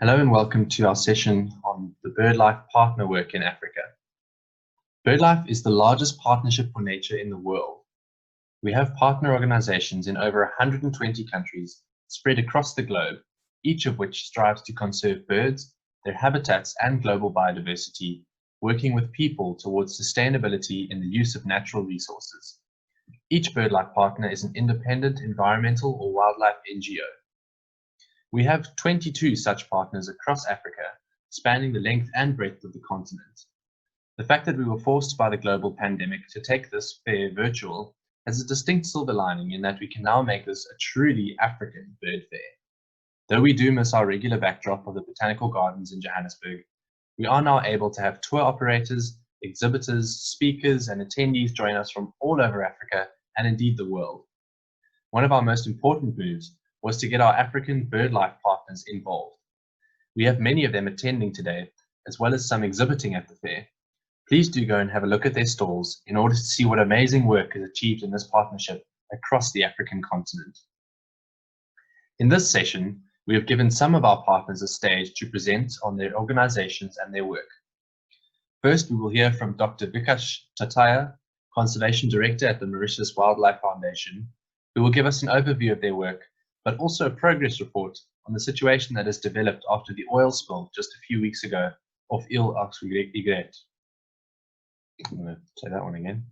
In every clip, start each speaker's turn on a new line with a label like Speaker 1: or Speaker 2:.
Speaker 1: Hello and welcome to our session on the BirdLife partner work in Africa. BirdLife is the largest partnership for nature in the world. We have partner organizations in over 120 countries spread across the globe, each of which strives to conserve birds, their habitats and global biodiversity, working with people towards sustainability in the use of natural resources. Each BirdLife partner is an independent environmental or wildlife NGO. We have 22 such partners across Africa, spanning the length and breadth of the continent. The fact that we were forced by the global pandemic to take this fair virtual has a distinct silver lining in that we can now make this a truly African bird fair. Though we do miss our regular backdrop of the botanical gardens in Johannesburg, we are now able to have tour operators, exhibitors, speakers, and attendees join us from all over Africa and indeed the world. One of our most important moves was to get our African BirdLife partners involved. We have many of them attending today, as well as some exhibiting at the fair. Please do go and have a look at their stalls in order to see what amazing work is achieved in this partnership across the African continent. In this session, we have given some of our partners a stage to present on their organizations and their work. First, we will hear from Dr. Vikash Tataya, Conservation Director at the Mauritius Wildlife Foundation, who will give us an overview of their work, but also a progress report on the situation that has developed after the oil spill just a few weeks ago off Ile aux Aigrettes. I'm going to say that one again.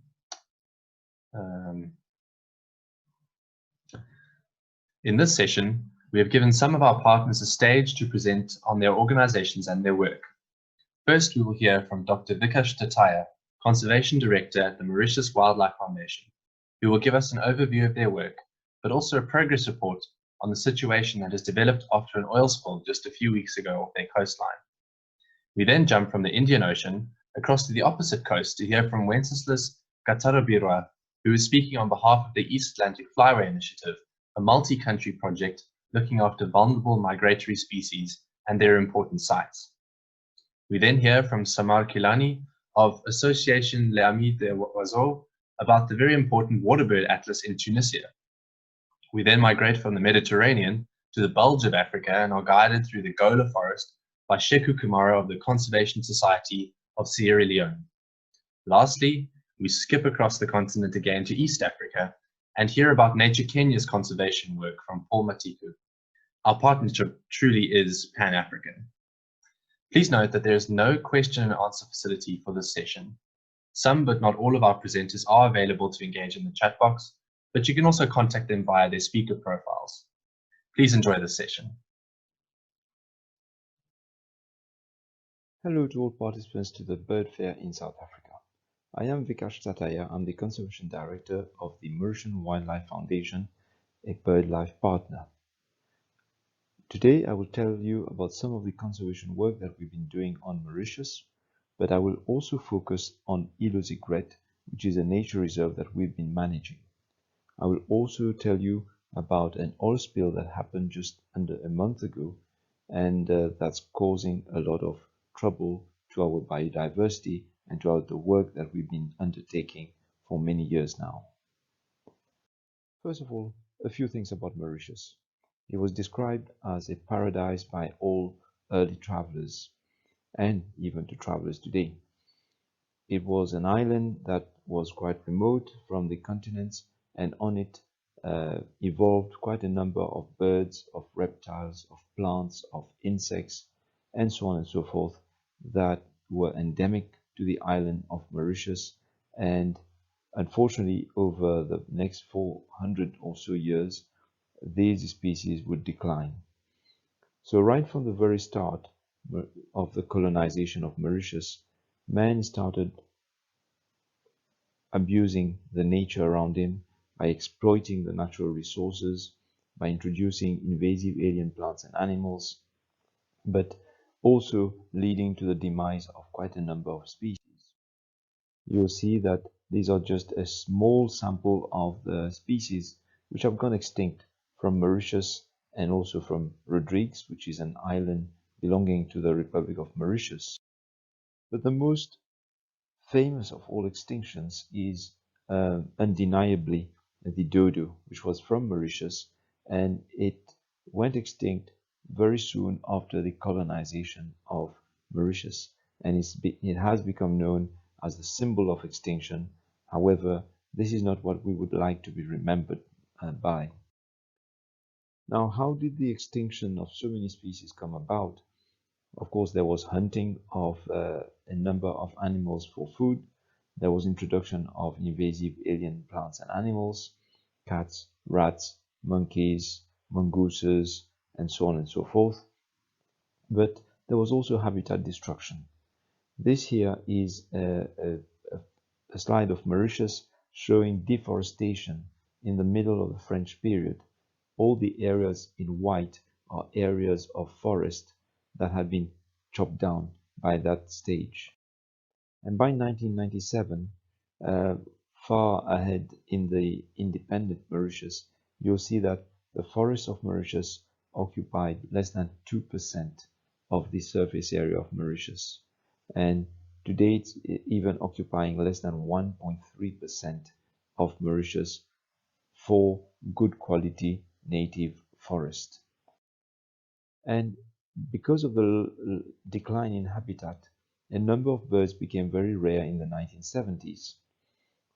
Speaker 1: In this session, we have given some of our partners a stage to present on their organizations and their work. First, we will hear from Dr. Vikash Tataya, Conservation Director at the Mauritius Wildlife Foundation, who will give us an overview of their work, but also a progress report on the situation that has developed after an oil spill just a few weeks ago off their coastline. We then jump from the Indian Ocean across to the opposite coast to hear from Wenceslas Katarabirwa, who is speaking on behalf of the East Atlantic Flyway Initiative, a multi-country project looking after vulnerable migratory species and their important sites. We then hear from Samar Kilani of Association Les Amis des Oiseaux about the very important waterbird atlas in Tunisia. We then migrate from the Mediterranean to the bulge of Africa and are guided through the Gola forest by Sheku Kumara of the Conservation Society of Sierra Leone. Lastly, we skip across the continent again to East Africa and hear about Nature Kenya's conservation work from Paul Matiku. Our partnership truly is Pan-African. Please note that there is no question and answer facility for this session. Some but not all of our presenters are available to engage in the chat box, but you can also contact them via their speaker profiles. Please enjoy this session.
Speaker 2: Hello to all participants to the Bird Fair in South Africa. I am Vikash Tataya. I'm the Conservation Director of the Mauritian Wildlife Foundation, a BirdLife partner. Today I will tell you about some of the conservation work that we've been doing on Mauritius, but I will also focus on Ile aux Aigrettes, which is a nature reserve that we've been managing. I will also tell you about an oil spill that happened just under a month ago, and that's causing a lot of trouble to our biodiversity and to the work that we've been undertaking for many years now. First of all, a few things about Mauritius. It was described as a paradise by all early travelers and even to travelers today. It was an island that was quite remote from the continents, and on it evolved quite a number of birds, of reptiles, of plants, of insects, and so on and so forth that were endemic to the island of Mauritius. And unfortunately, over the next 400 or so years, these species would decline. So right from the very start of the colonization of Mauritius, man started abusing the nature around him by exploiting the natural resources, by introducing invasive alien plants and animals, but also leading to the demise of quite a number of species. You'll see that these are just a small sample of the species which have gone extinct from Mauritius and also from Rodrigues, which is an island belonging to the Republic of Mauritius. But the most famous of all extinctions is undeniably the dodo, which was from Mauritius, and it went extinct very soon after the colonization of Mauritius, and it has become known as the symbol of extinction. However, this is not what we would like to be remembered by. Now, how did the extinction of so many species come about? Of course, there was hunting of a number of animals for food. There was introduction of invasive alien plants and animals, cats, rats, monkeys, mongooses, and so on and so forth. But there was also habitat destruction. This here is a slide of Mauritius showing deforestation in the middle of the French period. All the areas in white are areas of forest that had been chopped down by that stage. And by 1997, far ahead in the independent Mauritius, you'll see that the forests of Mauritius occupied less than 2% of the surface area of Mauritius, and to date even occupying less than 1.3% of Mauritius for good quality native forest. And because of the decline in habitat, a number of birds became very rare in the 1970s.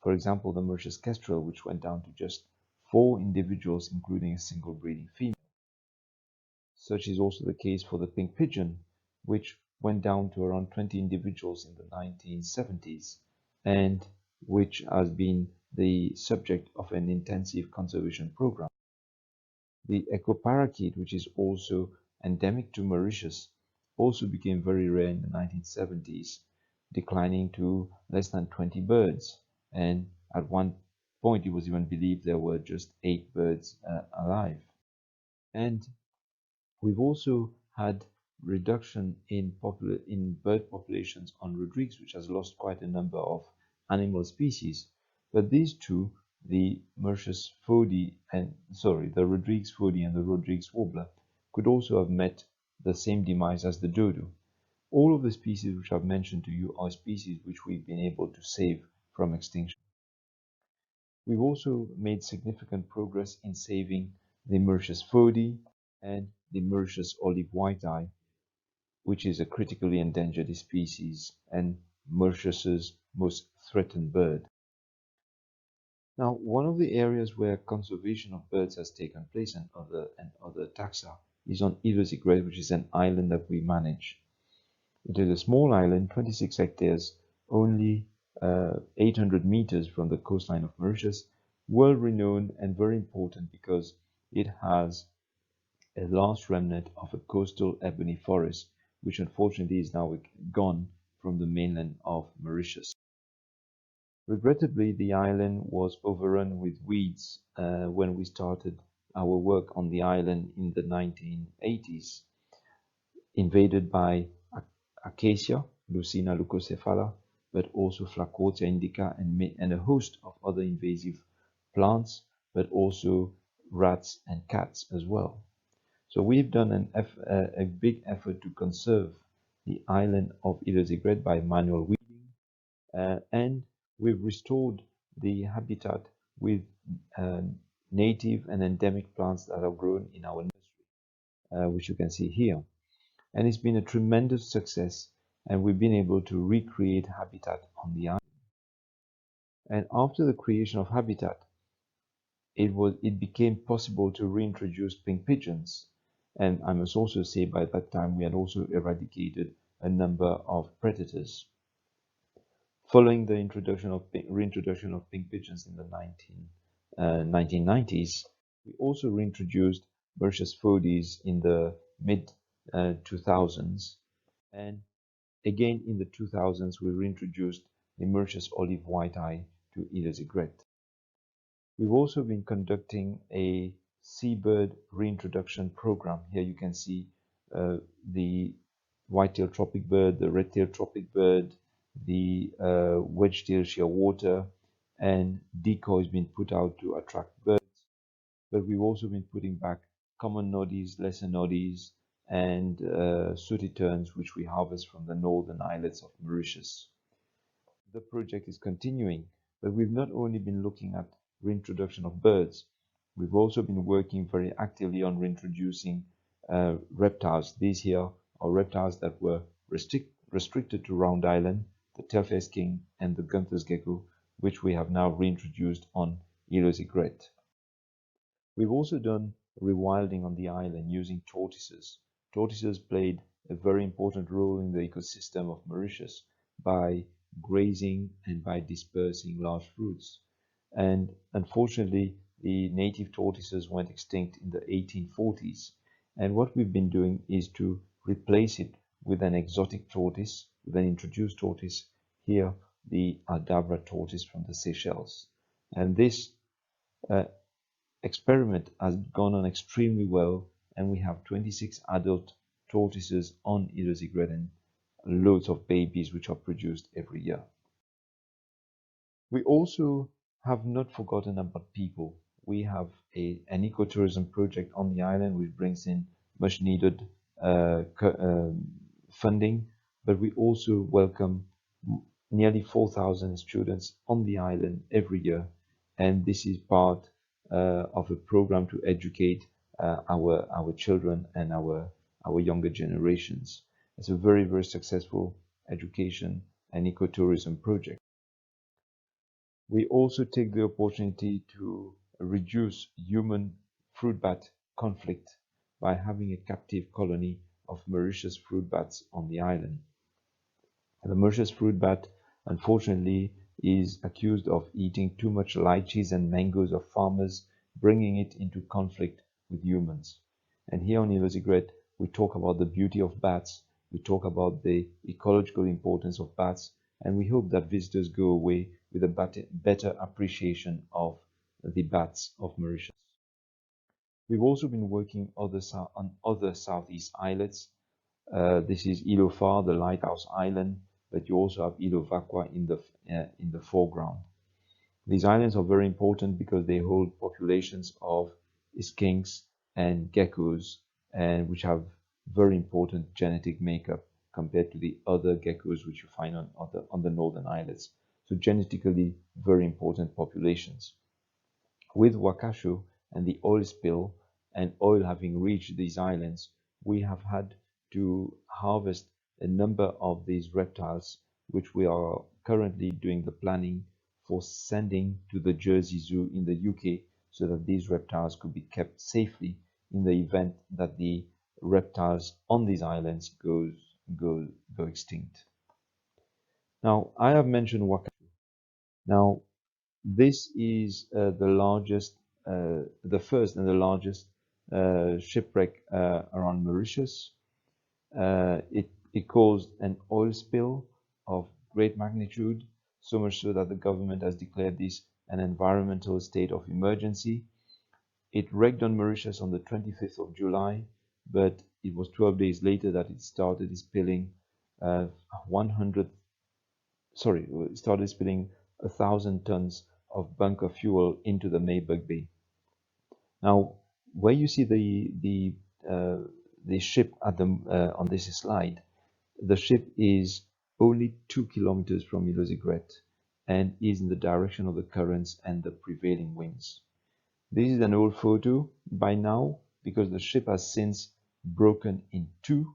Speaker 2: For example, the Mauritius kestrel, which went down to just 4 individuals, including a single breeding female. Such is also the case for the pink pigeon, which went down to around 20 individuals in the 1970s, and which has been the subject of an intensive conservation program. The parakeet, which is also endemic to Mauritius, also became very rare in the 1970s, declining to less than 20 birds, and at one point it was even believed there were just 8 birds alive. And we've also had reduction in bird populations on Rodrigues, which has lost quite a number of animal species. But these two, the Mauritius fody the Rodrigues fody and the Rodrigues warbler, could also have met the same demise as the dodo. All of the species which I've mentioned to you are species which we've been able to save from extinction. We've also made significant progress in saving the Mauritius fody and the Mauritius olive white-eye, which is a critically endangered species and Mauritius's most threatened bird. Now, one of the areas where conservation of birds has taken place and other taxa is on Îles Aigrettes, which is an island that we manage. It is a small island, 26 hectares, only 800 meters from the coastline of Mauritius, world renowned and very important because it has a last remnant of a coastal ebony forest, which unfortunately is now gone from the mainland of Mauritius. Regrettably, the island was overrun with weeds when we started our work on the island in the 1980s, invaded by acacia, Lucina leucocephala, but also Flacotia indica and a host of other invasive plants, but also rats and cats as well. So we've done a big effort to conserve the island of Îles Aigrettes by manual weeding, and we've restored the habitat with native and endemic plants that are grown in our nursery, which you can see here. And it's been a tremendous success, and we've been able to recreate habitat on the island. And after the creation of habitat, it became possible to reintroduce pink pigeons. And I must also say by that time we had also eradicated a number of predators. Following the reintroduction of pink pigeons in the 1990s, we also reintroduced Mauritius fodies in the mid-2000s, and again in the 2000s we reintroduced the Mauritius olive white-eye to Îles Aigrettes. We've also been conducting a seabird reintroduction program. Here you can see the white-tailed tropic bird, the red-tailed tropic bird, the wedge-tailed shearwater, and decoys been put out to attract birds. But we've also been putting back common noddies, lesser noddies, and sooty terns, which we harvest from the northern islets of Mauritius. The project is continuing, but we've not only been looking at reintroduction of birds, we've also been working very actively on reintroducing reptiles. These here are reptiles that were restricted to Round Island, the tail-faced king and the Gunther's gecko, which we have now reintroduced on Îles Aigrettes. We've also done rewilding on the island using tortoises. Tortoises played a very important role in the ecosystem of Mauritius by grazing and by dispersing large fruits. And unfortunately, the native tortoises went extinct in the 1840s. And what we've been doing is to replace it with an exotic tortoise, with an introduced tortoise, here the Aldabra tortoise from the Seychelles. And this experiment has gone on extremely well, and we have 26 adult tortoises on Îles Aigrettes and loads of babies which are produced every year. We also have not forgotten about people. We have an ecotourism project on the island which brings in much needed funding, but we also welcome nearly 4,000 students on the island every year, and this is part of a program to educate our children and our younger generations. It's a very, very successful education and ecotourism project. We also take the opportunity to reduce human fruit bat conflict by having a captive colony of Mauritius fruit bats on the island. The Mauritius fruit bat, unfortunately, is accused of eating too much lychees and mangoes of farmers, bringing it into conflict with humans. And here on Îles Aigrettes, we talk about the beauty of bats, we talk about the ecological importance of bats, and we hope that visitors go away with a better appreciation of the bats of Mauritius. We've also been working on other southeast islets. This is Île Phare, the lighthouse island, but you also have Île Vaqua in the foreground. These islands are very important because they hold populations of skinks and geckos, and which have very important genetic makeup compared to the other geckos which you find on the northern islets. So genetically very important populations. With Wakasho and the oil spill and oil having reached these islands, we have had to harvest a number of these reptiles, which we are currently doing the planning for sending to the Jersey Zoo in the UK, so that these reptiles could be kept safely in the event that the reptiles on these islands go extinct. Now, I have mentioned Wakasho. Now, this is the first and the largest shipwreck around Mauritius. It caused an oil spill of great magnitude, so much so that the government has declared this an environmental state of emergency. It wrecked on Mauritius on the 25th of July, but it was 12 days later that it started spilling 1,000 tons of bunker fuel into the Maybug Bay. Now, where you see the ship on this slide, the ship is only 2 kilometers from Îles Aigrettes and is in the direction of the currents and the prevailing winds. This is an old photo by now because the ship has since broken in two,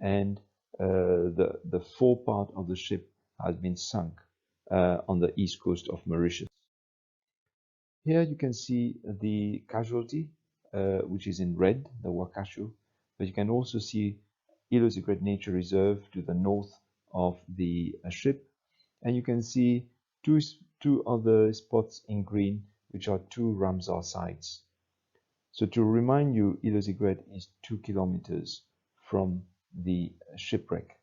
Speaker 2: and the forepart of the ship has been sunk on the east coast of Mauritius. Here you can see the casualty, which is in red, the Wakasho, but you can also see Îles Aigrettes Nature Reserve to the north of the ship, and you can see two other spots in green, which are two Ramsar sites. So to remind you, Îles Aigrettes is 2 kilometers from the shipwreck.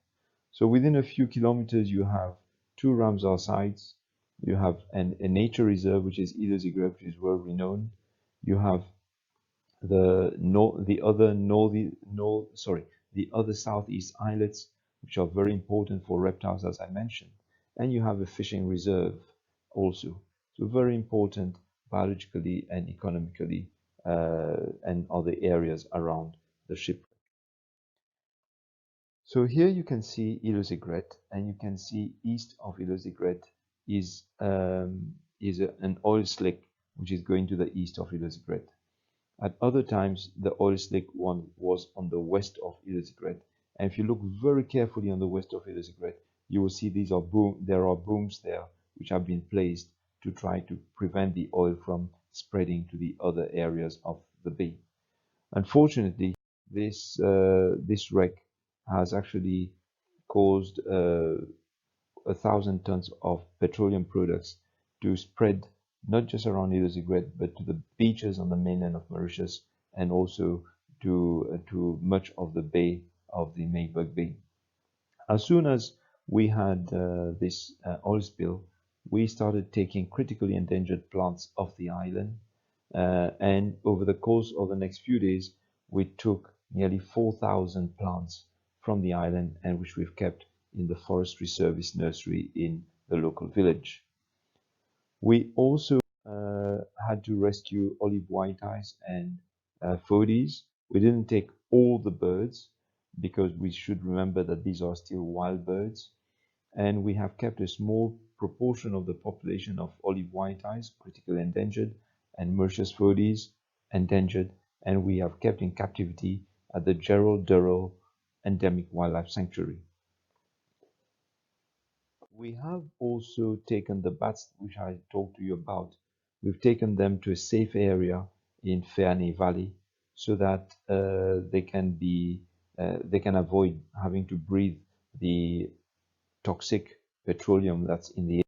Speaker 2: So within a few kilometers, you have two Ramsar sites. You have a nature reserve, which is Îles Aigrettes, which is world renowned. You have the other southeast islets, which are very important for reptiles, as I mentioned. And you have a fishing reserve also. So very important biologically and economically, and other areas around the shipwreck. So here you can see Îles Aigrettes, and you can see east of Îles Aigrettes is an oil slick which is going to the east of Îles Aigrettes. At other times, the oil slick one was on the west of Île aux Aigrettes. And if you look very carefully on the west of Île aux Aigrettes, you will see there are booms there which have been placed to try to prevent the oil from spreading to the other areas of the bay. Unfortunately, this wreck has actually caused 1,000 tons of petroleum products to spread not just around Île aux Aigrettes, but to the beaches on the mainland of Mauritius and also to much of the bay of the Maybug Bay. As soon as we had this oil spill, we started taking critically endangered plants off the island, and over the course of the next few days, we took nearly 4,000 plants from the island and which we've kept in the Forestry Service nursery in the local village. We also had to rescue olive white-eyes and fodies. We didn't take all the birds because we should remember that these are still wild birds, and we have kept a small proportion of the population of olive white-eyes, critically endangered, and Mauritius fodies, endangered, and we have kept in captivity at the Gerald Durrell Endemic Wildlife Sanctuary. We have also taken the bats which I talked to you about. We've taken them to a safe area in Fairney Valley so that they can avoid having to breathe the toxic petroleum that's in the air.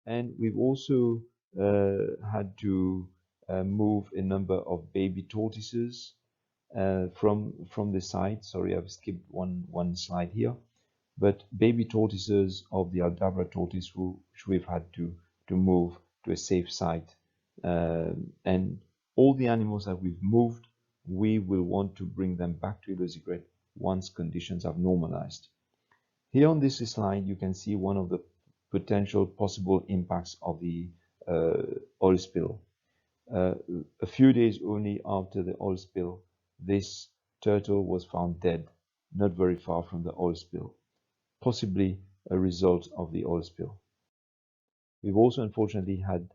Speaker 2: And we've also had to move a number of baby tortoises from the site. Sorry, I've skipped one slide here. But baby tortoises of the Aldabra tortoise which we've had to move to a safe site. And all the animals that we've moved, we will want to bring them back to Île aux Aigrettes once conditions have normalized. Here on this slide, you can see one of the potential possible impacts of the oil spill. A few days only after the oil spill, this turtle was found dead, not very far from the oil spill, possibly a result of the oil spill. We've also unfortunately had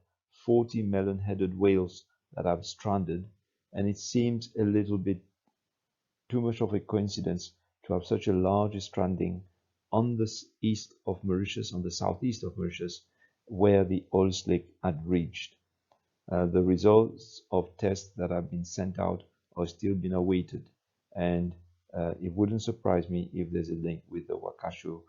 Speaker 2: 40 melon-headed whales that have stranded, and it seems a little bit too much of a coincidence to have such a large stranding on the east of Mauritius, on the southeast of Mauritius, where the oil slick had reached. The results of tests that have been sent out are still being awaited, and it wouldn't surprise me if there's a link with the Wakasho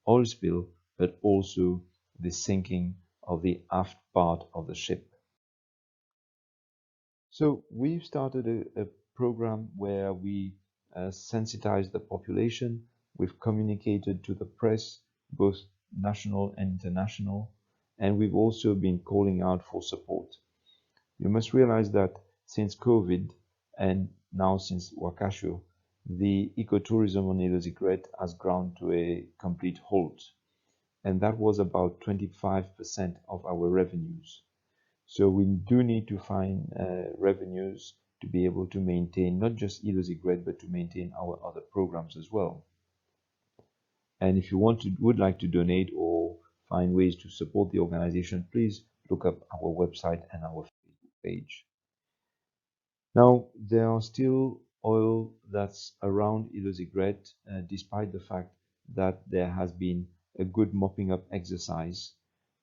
Speaker 2: oil spill, but also the sinking of the aft part of the ship. So we've started a program where we sensitize the population. We've communicated to the press, both national and international, and we've also been calling out for support. You must realize that since COVID and now since Wakasho, the ecotourism on Île aux Aigrettes has ground to a complete halt, and that was about 25% of our revenues. So we do need to find revenues to be able to maintain not just Île aux Aigrettes, but to maintain our other programs as well. And if you would like to donate or find ways to support the organization, please look up our website and our Facebook page. Now, there are still oil that's around Île aux Aigrettes, despite the fact that there has been a good mopping up exercise.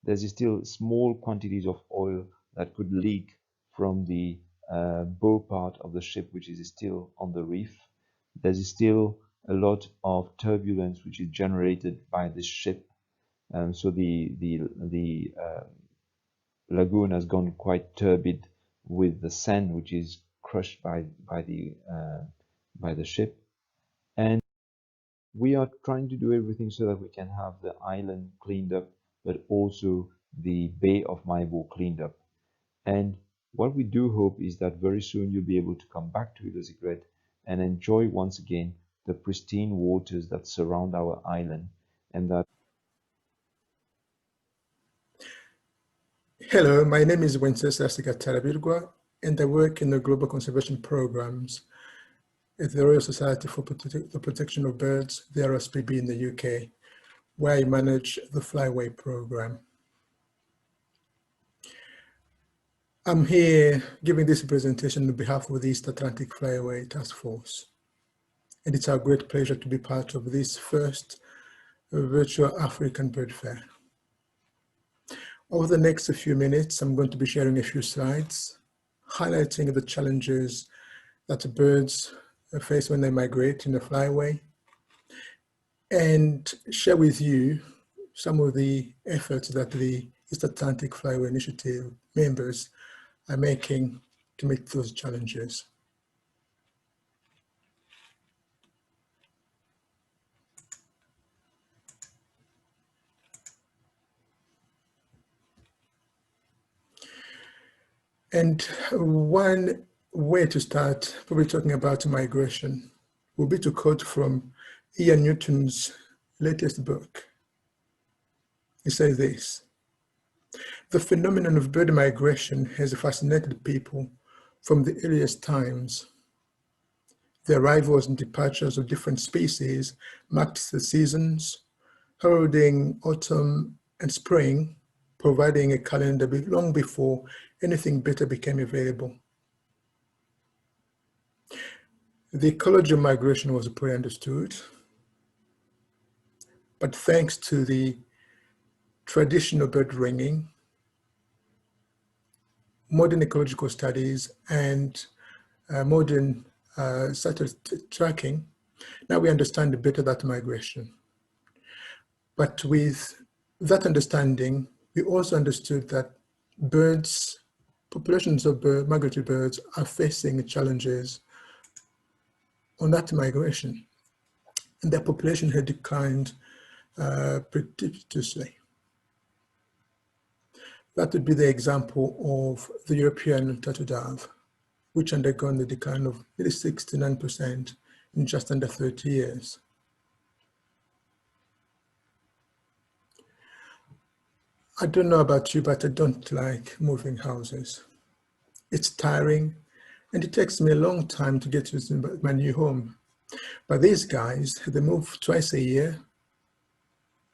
Speaker 2: There's still small quantities of oil that could leak from the bow part of the ship, which is still on the reef. There's still a lot of turbulence which is generated by this ship, and so the lagoon has gone quite turbid with the sand which is crushed by the ship. And we are trying to do everything so that we can have the island cleaned up, but also the Bay of Maibo cleaned up. And what we do hope is that very soon you'll be able to come back to Île aux Aigrettes and enjoy once again the pristine waters that surround our island, and that.
Speaker 3: Hello, my name is Wenceslas Tarabirgua, and I work in the Global Conservation Programs at the Royal Society for the Protection of Birds, the RSPB in the UK, where I manage the Flyway program. I'm here giving this presentation on behalf of the East Atlantic Flyway Task Force. And it's our great pleasure to be part of this first virtual African bird fair. Over the next few minutes, I'm going to be sharing a few slides, highlighting the challenges that birds face when they migrate in the flyway, and share with you some of the efforts that the East Atlantic Flyway Initiative members are making to meet those challenges. And one way to start, probably talking about migration, will be to quote from Ian Newton's latest book. He says this: "The phenomenon of bird migration has fascinated people from the earliest times. The arrivals and departures of different species marked the seasons, heralding autumn and spring, providing a calendar long before anything better became available. The ecology of migration was poorly understood, but thanks to the traditional bird ringing, modern ecological studies, and modern satellite tracking, now we understand better that migration. But with that understanding, we also understood that birds, populations of migratory birds, are facing challenges on that migration, and their population had declined precipitously. That would be the example of the European turtle dove, which undergone the decline of nearly 69% in just under 30 years. I don't know about you, but I don't like moving houses. It's tiring, and it takes me a long time to get to my new home. But these guys, they move twice a year,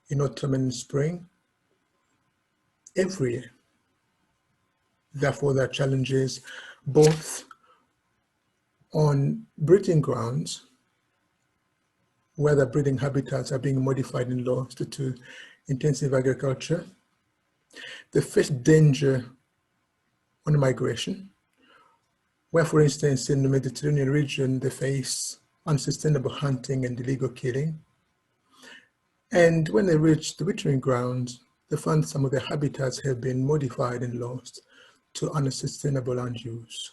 Speaker 3: in autumn and spring, every year. Therefore, there are challenges both on breeding grounds, where the breeding habitats are being modified and lost to intensive agriculture. They face danger on migration, where, for instance, in the Mediterranean region, they face unsustainable hunting and illegal killing. And when they reach the wintering grounds, they find some of their habitats have been modified and lost to unsustainable land use.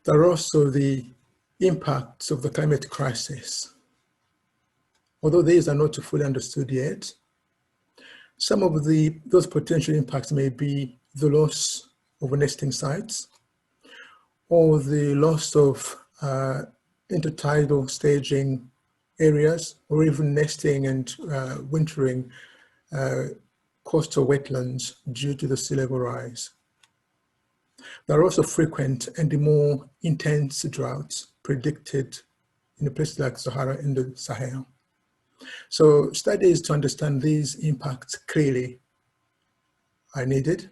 Speaker 3: There are also the impacts of the climate crisis. Although these are not fully understood yet, some of those potential impacts may be the loss of nesting sites, or the loss of intertidal staging areas, or even nesting and wintering coastal wetlands due to the sea level rise. There are also frequent and more intense droughts predicted in places like Sahara and the Sahel. So studies to understand these impacts clearly are needed.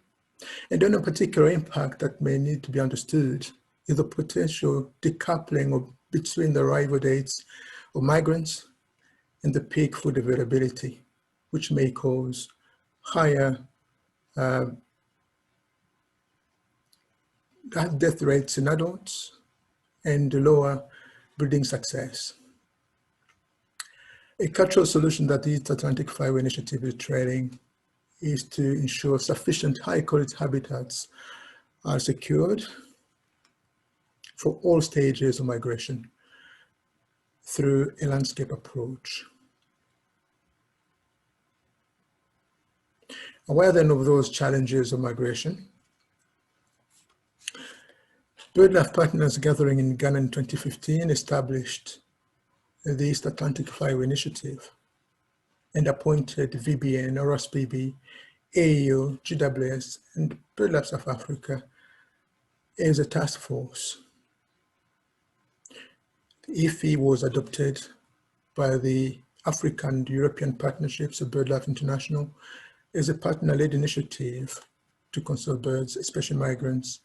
Speaker 3: And on a particular impact that may need to be understood is the potential decoupling between the arrival dates of migrants and the peak food availability, which may cause higher death rates in adults and lower breeding success. A cultural solution that the East Atlantic Flyway Initiative is trailing is to ensure sufficient high-quality habitats are secured for all stages of migration through a landscape approach. Aware then of those challenges of migration, BirdLife Partners Gathering in Ghana in 2015 established the East Atlantic Flyway Initiative and appointed VBN, RSPB, AEO, GWS, and BirdLife South Africa as a task force. The IFI was adopted by the African and European partnerships of BirdLife International is a partner-led initiative to conserve birds, especially migrants,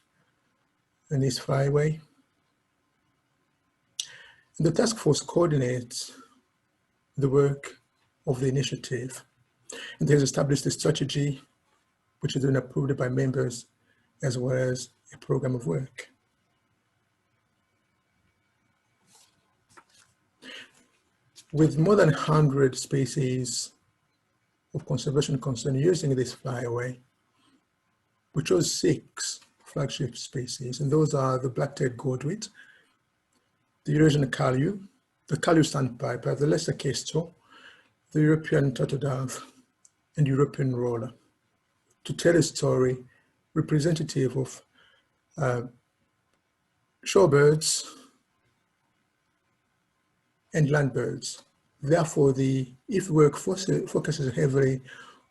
Speaker 3: in this flyway. The task force coordinates the work of the initiative and has established a strategy which has been approved by members as well as a program of work. With more than 100 species of conservation concern using this flyaway, we chose 6 flagship species, and those are the black-tailed godwit, the Eurasian curlew, the curlew sandpiper, the lesser kestrel, the European turtle dove, and European roller, to tell a story representative of shorebirds and land birds. Therefore, the IF work focuses heavily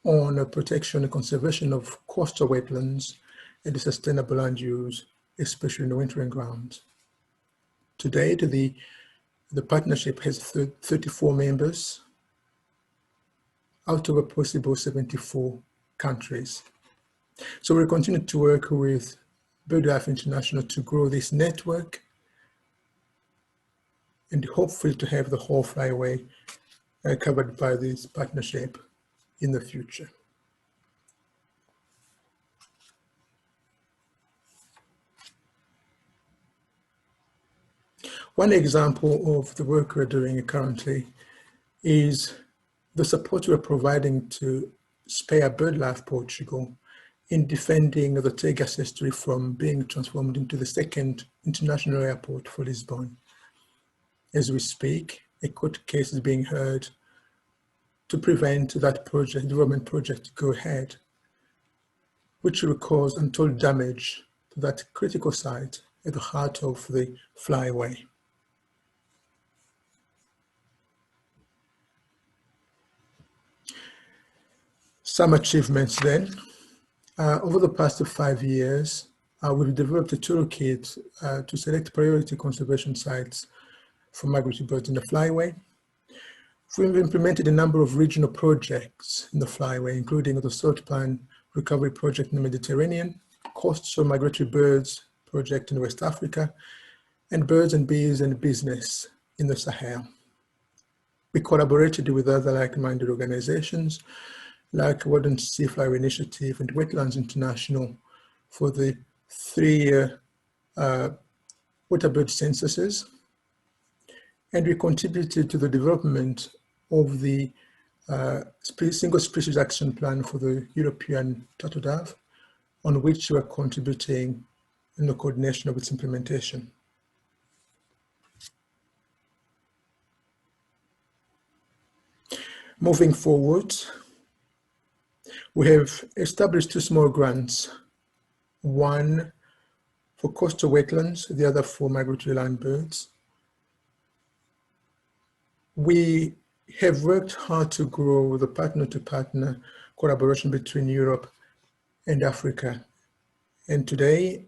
Speaker 3: on protection and conservation of coastal wetlands and the sustainable land use, especially in the wintering grounds. To date, the partnership has 34 members out of a possible 74 countries. So we continue to work with BirdLife International to grow this network and hopefully to have the whole flyway covered by this partnership in the future. One example of the work we're doing currently is the support we're providing to Spare BirdLife Portugal in defending the Tegas estuary from being transformed into the second international airport for Lisbon. As we speak, a court case is being heard to prevent that development project to go ahead, which will cause untold damage to that critical site at the heart of the flyway. Some achievements then. Over the past 5 years, we've developed a toolkit to select priority conservation sites for migratory birds in the flyway. We've implemented a number of regional projects in the flyway, including the Salt Pan Recovery Project in the Mediterranean, Coastal Migratory Birds Project in West Africa, and Birds and Bees and Business in the Sahel. We collaborated with other like-minded organizations like Warden Sea Flyway Initiative and Wetlands International for the 3-year waterbird censuses. And we contributed to the development of the Single Species Action Plan for the European turtle dove, on which we are contributing in the coordination of its implementation. Moving forward, we have established 2 small grants, one for coastal wetlands, the other for migratory land birds. We have worked hard to grow the partner-to-partner collaboration between Europe and Africa. And today,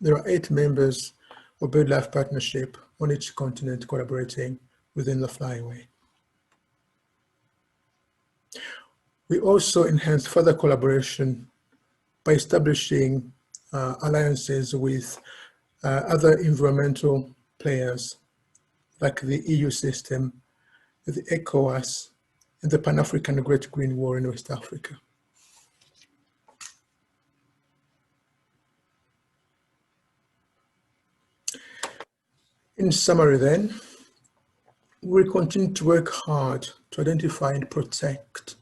Speaker 3: there are 8 members of BirdLife Partnership on each continent collaborating within the flyway. We also enhanced further collaboration by establishing alliances with other environmental players like the EU system, the ECOWAS, and the Pan-African Great Green Wall in West Africa. In summary then, we continue to work hard to identify and protect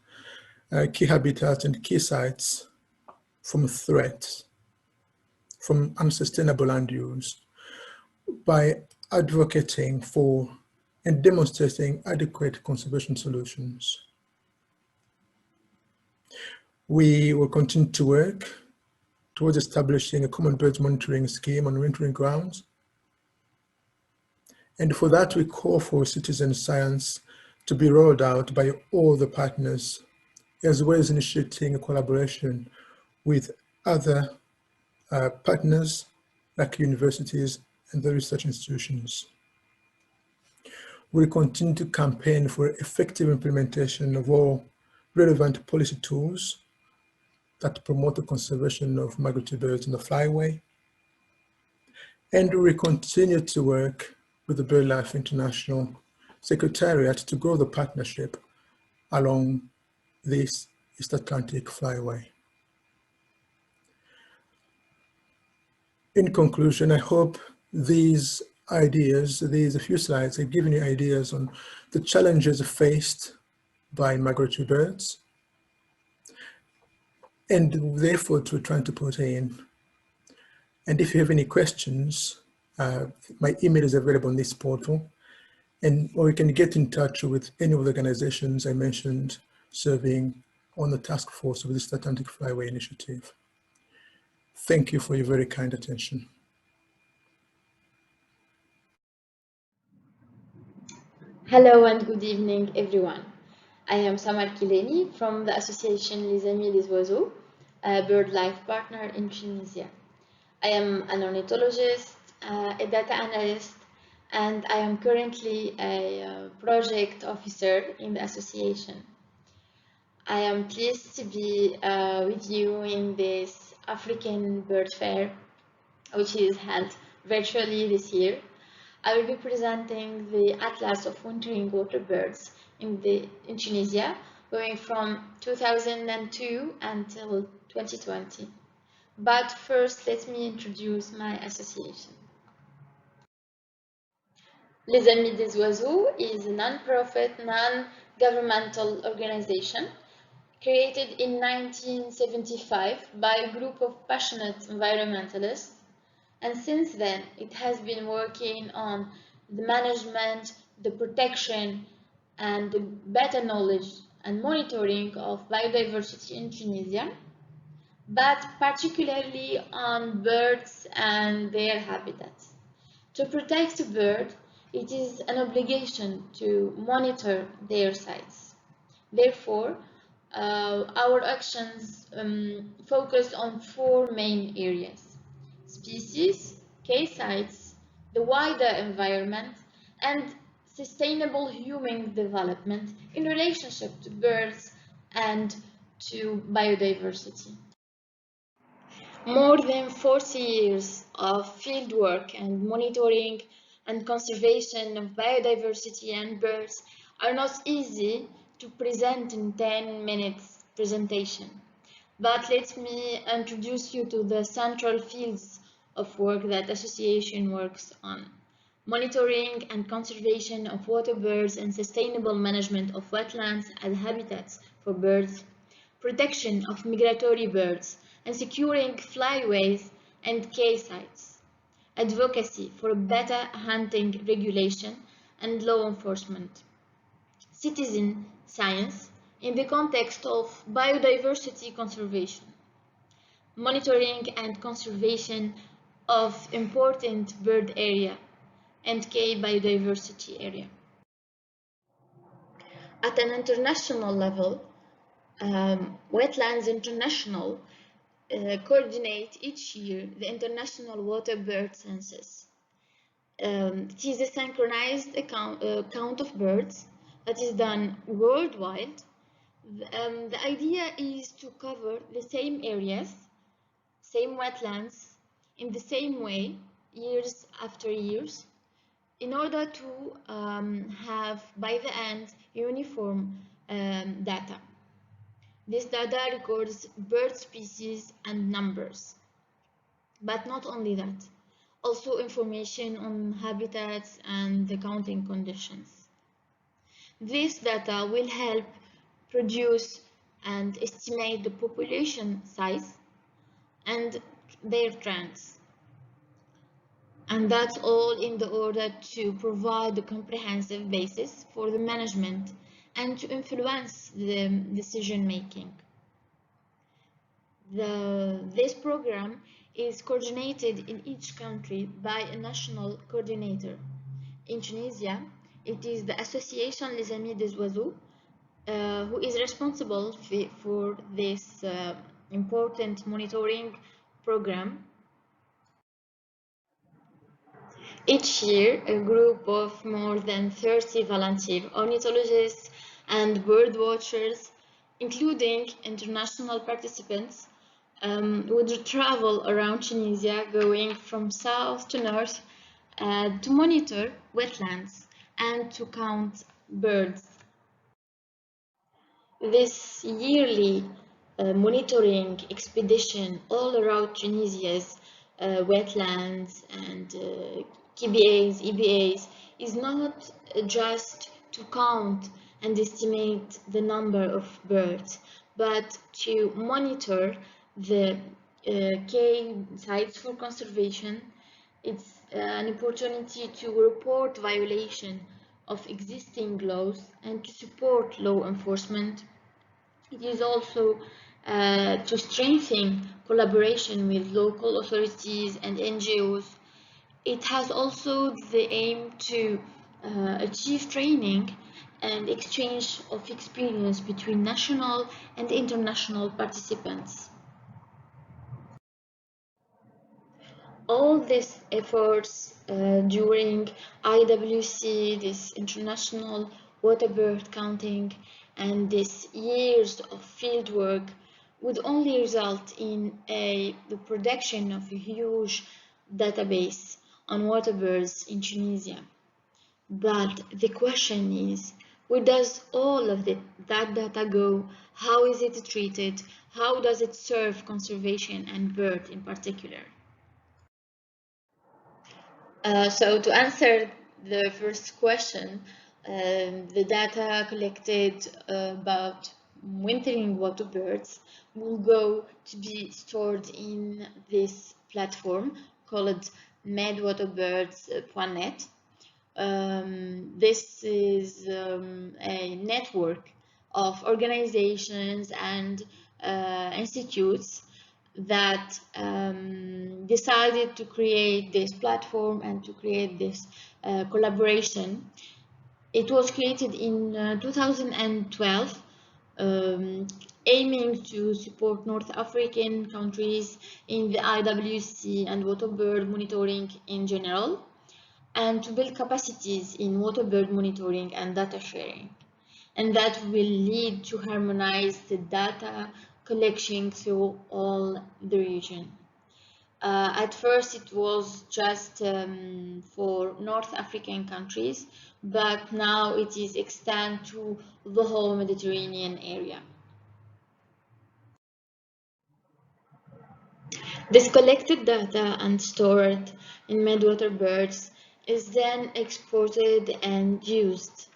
Speaker 3: key habitats and key sites from threats, from unsustainable land use, by advocating for and demonstrating adequate conservation solutions. We will continue to work towards establishing a common birds monitoring scheme on wintering grounds. And for that, we call for citizen science to be rolled out by all the partners, as well as initiating a collaboration with other partners like universities and the research institutions. We will continue to campaign for effective implementation of all relevant policy tools that promote the conservation of migratory birds in the flyway. And we will continue to work with the BirdLife International Secretariat to grow the partnership along this East Atlantic flyway. In conclusion, I hope these ideas, these few slides have given you ideas on the challenges faced by migratory birds and the efforts we're trying to put in. And if you have any questions, my email is available on this portal, or you can get in touch with any of the organizations I mentioned serving on the task force of this Atlantic Flyway Initiative. Thank you for your very kind attention.
Speaker 4: Hello and good evening, everyone. I am Samar Kileni from the association Les Amis des Oiseaux, a BirdLife partner in Tunisia. I am an ornithologist, a data analyst, and I am currently a project officer in the association. I am pleased to be with you in this African bird fair, which is held virtually this year. I will be presenting the Atlas of Wintering Water Birds in Tunisia, going from 2002 until 2020. But first, let me introduce my association. Les Amis des Oiseaux is a non-profit, non-governmental organization created in 1975 by a group of passionate environmentalists. And since then, it has been working on the management, the protection, and the better knowledge and monitoring of biodiversity in Tunisia, but particularly on birds and their habitats. To protect a bird, it is an obligation to monitor their sites. Therefore, our actions focus on four main areas: species, case sites, the wider environment, and sustainable human development in relationship to birds and to biodiversity. More than 40 years of fieldwork and monitoring and conservation of biodiversity and birds are not easy to present in 10 minutes presentation. But let me introduce you to the central fields of work that association works on: monitoring and conservation of water birds and sustainable management of wetlands and habitats for birds, protection of migratory birds and securing flyways and case sites, advocacy for better hunting regulation and law enforcement, citizen science in the context of biodiversity conservation, monitoring and conservation of important bird area and key biodiversity area. At an international level, Wetlands International coordinate each year the International Water Bird Census. It is a synchronized count of birds that is done worldwide. The idea is to cover the same areas, same wetlands, in the same way, years after years, in order to have, by the end, uniform data. This data records bird species and numbers. But not only that, also information on habitats and the counting conditions. This data will help produce and estimate the population size and their trends. And that's all in the order to provide a comprehensive basis for the management and to influence the decision making. This program is coordinated in each country by a national coordinator. In Tunisia, it is the association Les Amis des Oiseaux who is responsible for this important monitoring program. Each year, a group of more than 30 volunteer ornithologists and bird watchers, including international participants, would travel around Tunisia, going from south to north to monitor wetlands and to count birds. This yearly monitoring expedition all around Tunisia's wetlands and KBAs, EBAs is not just to count and estimate the number of birds, but to monitor the key sites for conservation. It's an opportunity to report violation of existing laws and to support law enforcement. It is also to strengthen collaboration with local authorities and NGOs. It has also the aim to achieve training and exchange of experience between national and international participants. All these efforts during IWC, this international water bird counting, and these years of field work would only result in the production of a huge database on water birds in Tunisia. But the question is, where does all of that data go? How is it treated? How does it serve conservation and bird in particular? So to answer the first question, the data collected about wintering water birds will go to be stored in this platform called medwaterbirds.net. This is a network of organizations and institutes that decided to create this platform and to create this collaboration. It was created in 2012, aiming to support North African countries in the IWC and water bird monitoring in general, and to build capacities in water bird monitoring and data sharing. And that will lead to harmonize the data collection through all the region. At first it was just for North African countries, but now it is extended to the whole Mediterranean area. This collected data and stored in Medwater Birds is then exported and used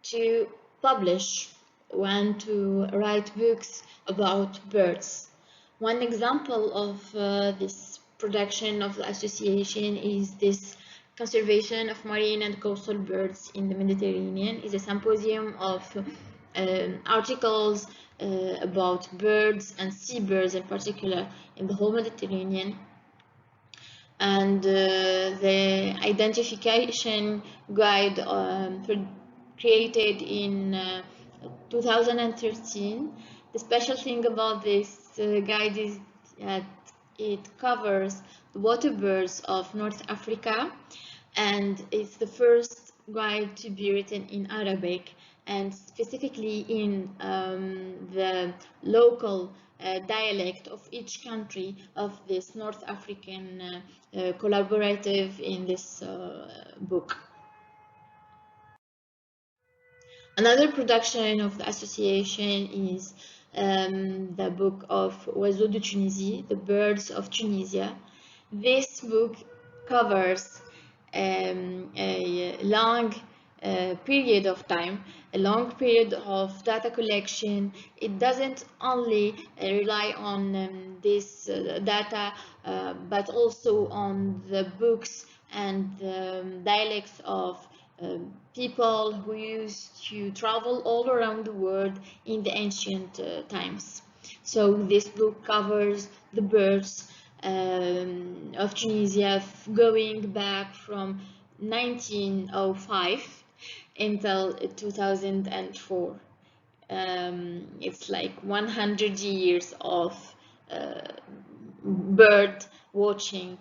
Speaker 4: to publish and to write books about birds. One example of this production of the association is this conservation of marine and coastal birds in the Mediterranean. Is a symposium of articles about birds and seabirds in particular in the whole Mediterranean. And the identification guide created in 2013. The special thing about this guide is that it covers the water birds of North Africa, and it's the first guide to be written in Arabic and specifically in the local dialect of each country of this North African collaborative in this book. Another production of the association is the book of Oiseaux de Tunisie, The Birds of Tunisia. This book covers a long period of time, a long period of data collection. It doesn't only rely on this data, but also on the books and the dialects of people who used to travel all around the world in the ancient times. So this book covers the birds of Tunisia going back from 1905 until 2004. It's like 100 years of bird watching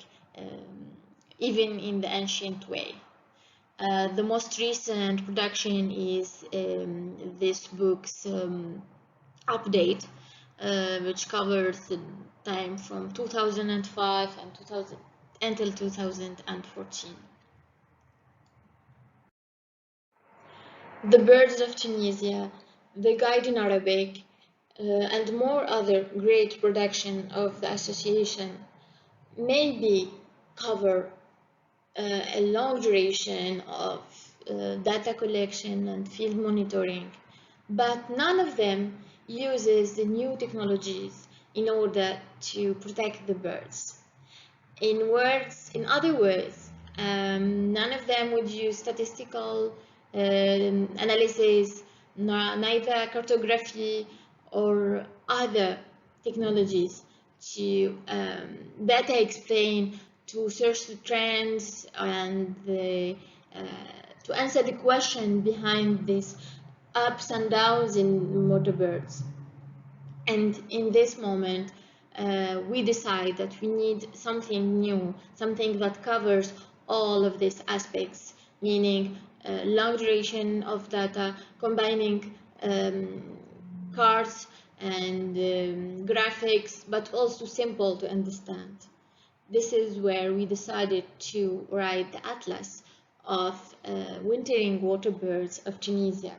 Speaker 4: even in the ancient way. The most recent production is this book's update, which covers the time from 2005 and 2000 until 2014. The Birds of Tunisia, The Guide in Arabic, and more other great production of the association maybe cover a long duration of data collection and field monitoring, but none of them uses the new technologies in order to protect the birds. In other words, none of them would use statistical analysis, neither cartography or other technologies to better explain, to search the trends and to answer the question behind these ups and downs in water birds. And in this moment, we decide that we need something new, something that covers all of these aspects, meaning long duration of data, combining cards and graphics, but also simple to understand. This is where we decided to write the Atlas of wintering water birds of Tunisia.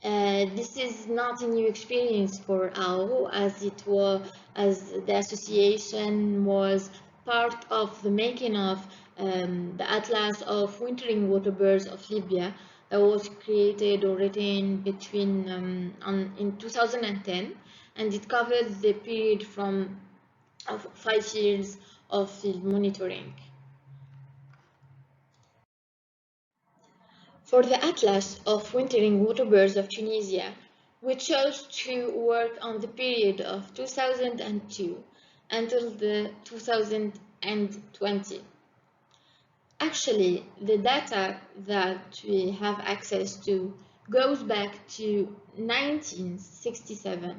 Speaker 4: This is not a new experience for AO, as the association was part of the making of the Atlas of Wintering Water Birds of Libya that was created or written between in 2010, and it covers the period from 5 years of field monitoring. For the Atlas of Wintering Water Birds of Tunisia, we chose to work on the period of 2002 until the 2020. Actually, the data that we have access to goes back to 1967.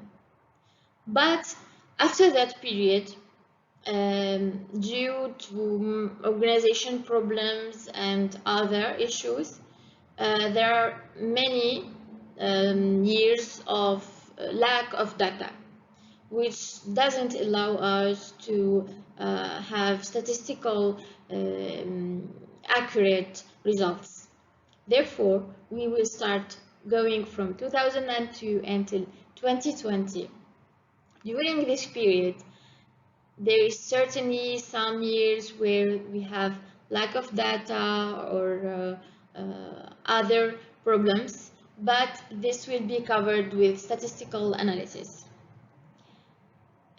Speaker 4: But after that period, due to organization problems and other issues, there are many years of lack of data, which doesn't allow us to have statistical accurate results. Therefore, we will start going from 2002 until 2020. During this period, there is certainly some years where we have lack of data or other problems, but this will be covered with statistical analysis.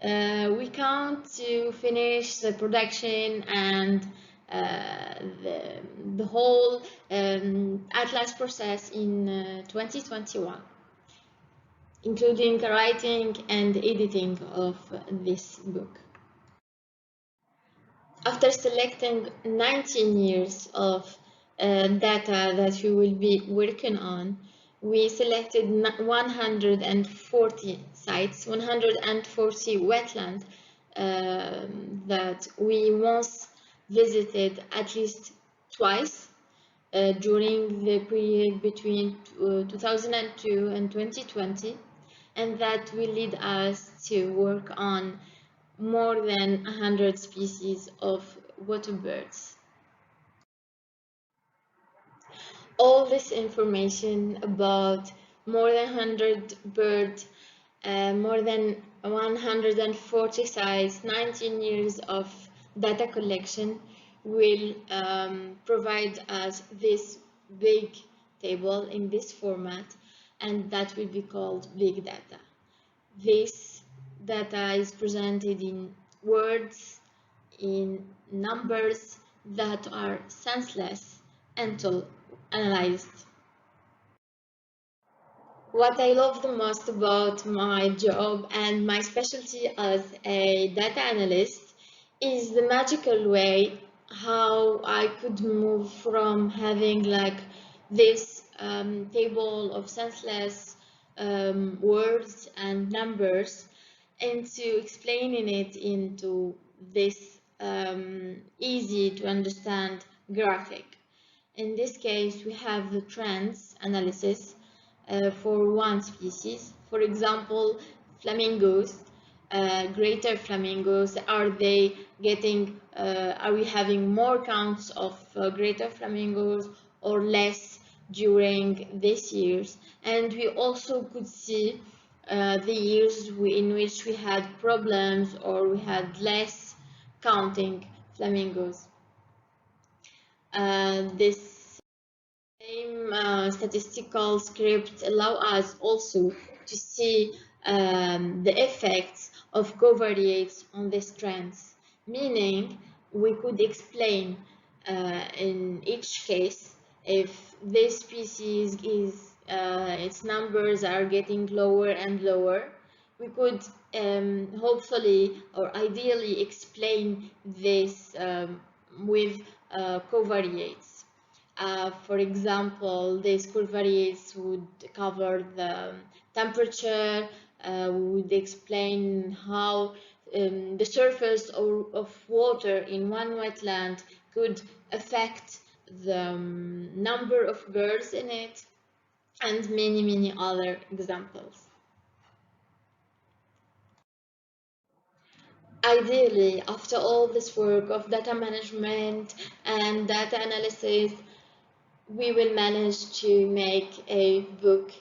Speaker 4: We count to finish the production and the whole Atlas process in 2021, including the writing and editing of this book. After selecting 19 years of data that we will be working on, we selected 140 sites, 140 wetlands that we once visited at least twice during the period between 2002 and 2020, and that will lead us to work on more than 100 species of water birds. All this information about more than 100 birds, more than 140 sites, 19 years of data collection will provide us this big table in this format, and that will be called big data. This data is presented in words, in numbers that are senseless until analyzed. What I love the most about my job and my specialty as a data analyst is the magical way how I could move from having like this table of senseless words and numbers into explaining it into this easy to understand graphic. In this case, we have the trends analysis for one species. For example, flamingos, greater flamingos, are they getting, are we having more counts of greater flamingos or less during these years? And we also could see the years in which we had problems or we had less counting flamingos. This same statistical script allow us also to see the effects of covariates on these trends, meaning we could explain in each case if this species is its numbers are getting lower and lower. We could hopefully or ideally explain this with covariates. For example, these covariates would cover the temperature, would explain how the surface of water in one wetland could affect the number of birds in it, and many other examples. Ideally, after all this work of data management and data analysis, we will manage to make a book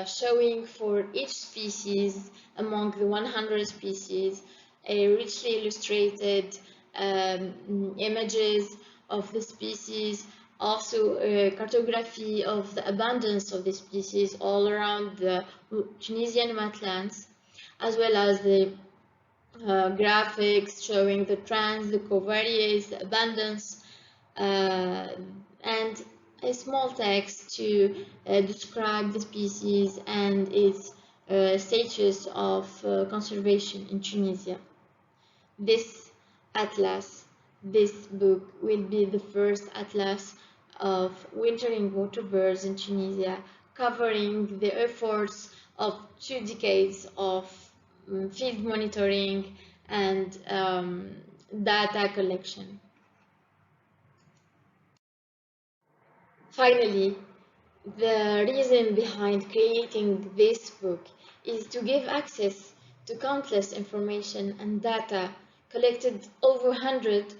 Speaker 4: showing for each species among the 100 species a richly illustrated images of the species, also a cartography of the abundance of the species all around the Tunisian wetlands, as well as the graphics showing the trends, the covariates, the abundance, and a small text to describe the species and its status of conservation in Tunisia. This atlas, this book, will be the first atlas of wintering water birds in Tunisia, covering the efforts of 2 decades of field monitoring and data collection. Finally, the reason behind creating this book is to give access to countless information and data collected over 100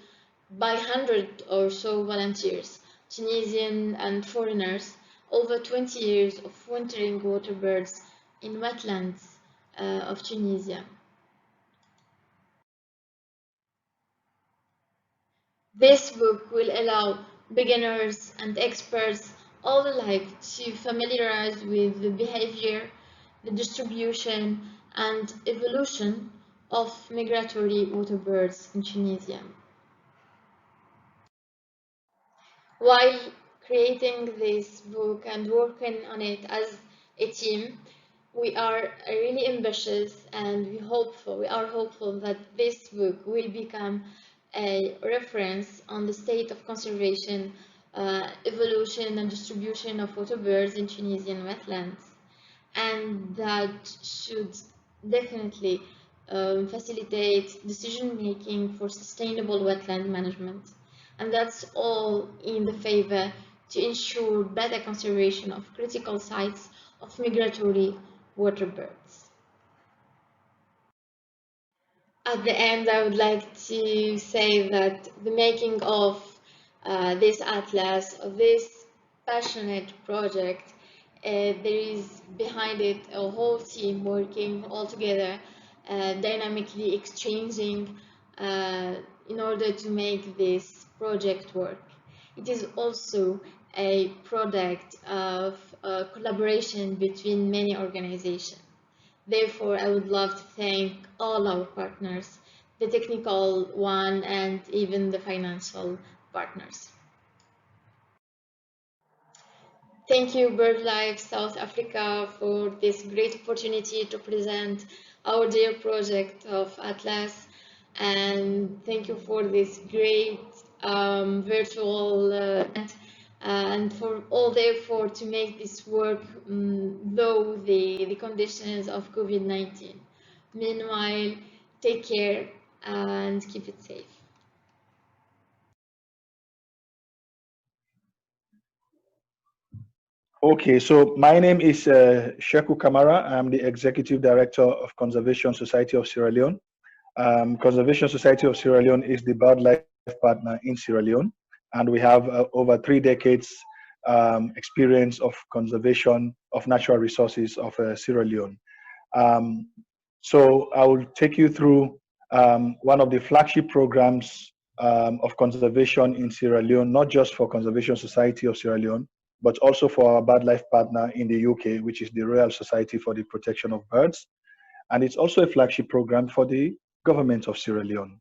Speaker 4: by 100 or so volunteers, Tunisian and foreigners, over 20 years of wintering water birds in wetlands of Tunisia. This book will allow beginners and experts all alike to familiarize with the behavior, the distribution, and evolution of migratory water birds in Tunisia. While creating this book and working on it as a team, we are really ambitious, and we are hopeful that this book will become a reference on the state of conservation, evolution and distribution of water birds in Tunisian wetlands, and that should definitely facilitate decision making for sustainable wetland management. And that's all in the favor to ensure better conservation of critical sites of migratory water birds. At the end, I would like to say that the making of this atlas, of this passionate project, there is behind it a whole team working all together, dynamically exchanging in order to make this project work. It is also a product of collaboration between many organizations. Therefore, I would love to thank all our partners, the technical one and even the financial partners. Thank you, BirdLife South Africa, for this great opportunity to present our dear project of Atlas. And thank you for this great virtual event, and for all the effort to make this work, though the conditions of COVID-19. Meanwhile, take care and keep it safe.
Speaker 5: Okay, so my name is Sheku Kamara. I'm the Executive Director of Conservation Society of Sierra Leone. Conservation Society of Sierra Leone is the BirdLife partner in Sierra Leone, and we have over 3 decades experience of conservation of natural resources of Sierra Leone. So I will take you through one of the flagship programs of conservation in Sierra Leone, not just for Conservation Society of Sierra Leone, but also for our BirdLife partner in the UK, which is the Royal Society for the Protection of Birds. And it's also a flagship program for the government of Sierra Leone.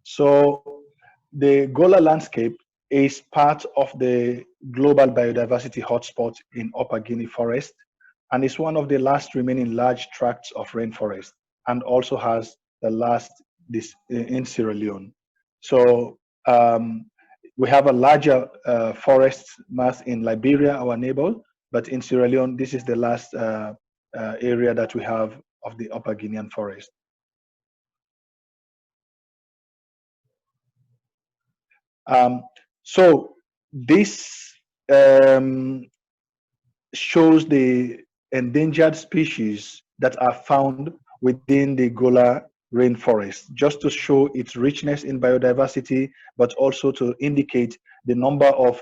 Speaker 5: So the Gola landscape is part of the global biodiversity hotspot in Upper Guinea Forest, and is one of the last remaining large tracts of rainforest, and also has the last in Sierra Leone. So we have a larger forest mass in Liberia, our neighbor, but in Sierra Leone, this is the last area that we have of the Upper Guinean forest. So this shows the endangered species that are found within the Gola rainforest, just to show its richness in biodiversity, but also to indicate the number of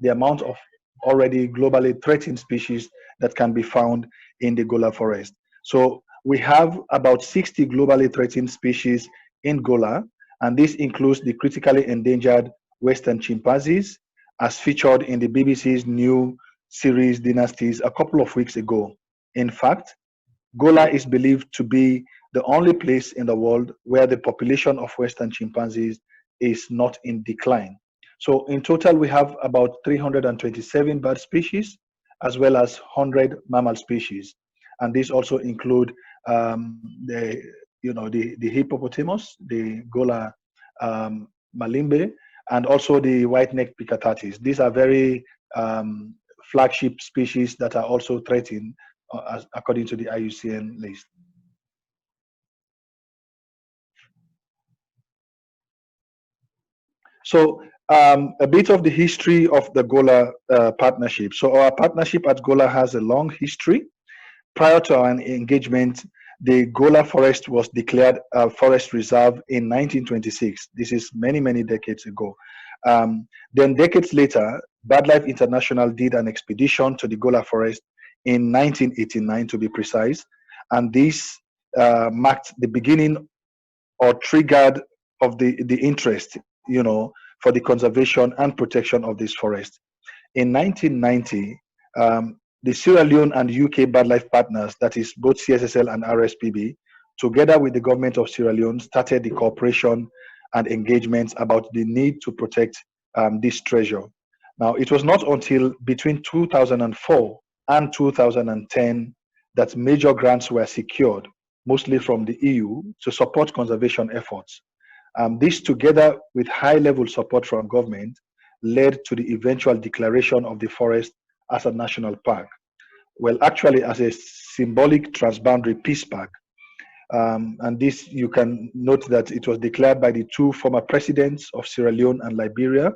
Speaker 5: the amount of already globally threatened species that can be found in the Gola forest. So we have about 60 globally threatened species in Gola, and this includes the critically endangered western chimpanzees, as featured in the BBC's new series Dynasties a couple of weeks ago. In fact, Gola is believed to be the only place in the world where the population of western chimpanzees is not in decline. So in total, we have about 327 bird species, as well as 100 mammal species. And these also include the hippopotamus, the Gola malimbe, and also the white-necked picatatis. These are very flagship species that are also threatened according to the IUCN list. So a bit of the history of the Gola partnership. So our partnership at Gola has a long history. Prior to our engagement, the Gola Forest was declared a forest reserve in 1926. This is many, many decades ago. Then decades later, BirdLife International did an expedition to the Gola Forest in 1989, to be precise. And this marked the beginning or triggered of the interest, for the conservation and protection of this forest. In 1990, the Sierra Leone and UK BirdLife partners, that is both CSSL and RSPB, together with the government of Sierra Leone, started the cooperation and engagements about the need to protect this treasure. Now, it was not until between 2004 and 2010 that major grants were secured, mostly from the EU, to support conservation efforts. This, together with high-level support from government, led to the eventual declaration of the forest as a national park. Well, actually, as a symbolic transboundary peace park. And this, you can note that it was declared by the 2 former presidents of Sierra Leone and Liberia.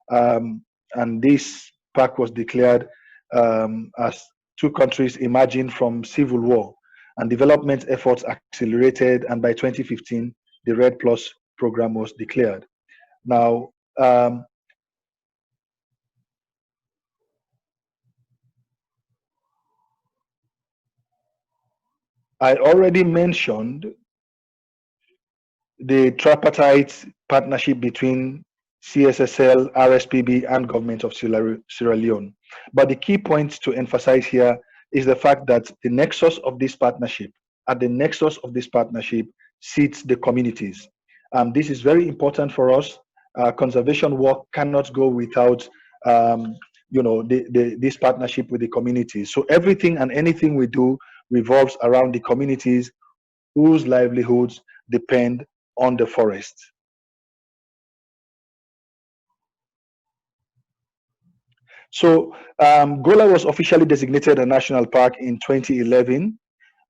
Speaker 5: And this park was declared as 2 countries emerging from civil war, and development efforts accelerated, and by 2015, the Red Plus program was declared. Now, I already mentioned the tripartite partnership between CSSL, RSPB, and government of Sierra Leone. But the key point to emphasize here is the fact that the nexus of this partnership, at the nexus of this partnership, sits the communities. This is very important for us. Conservation work cannot go without this partnership with the communities. So everything and anything we do revolves around the communities whose livelihoods depend on the forest. So Gola was officially designated a national park in 2011,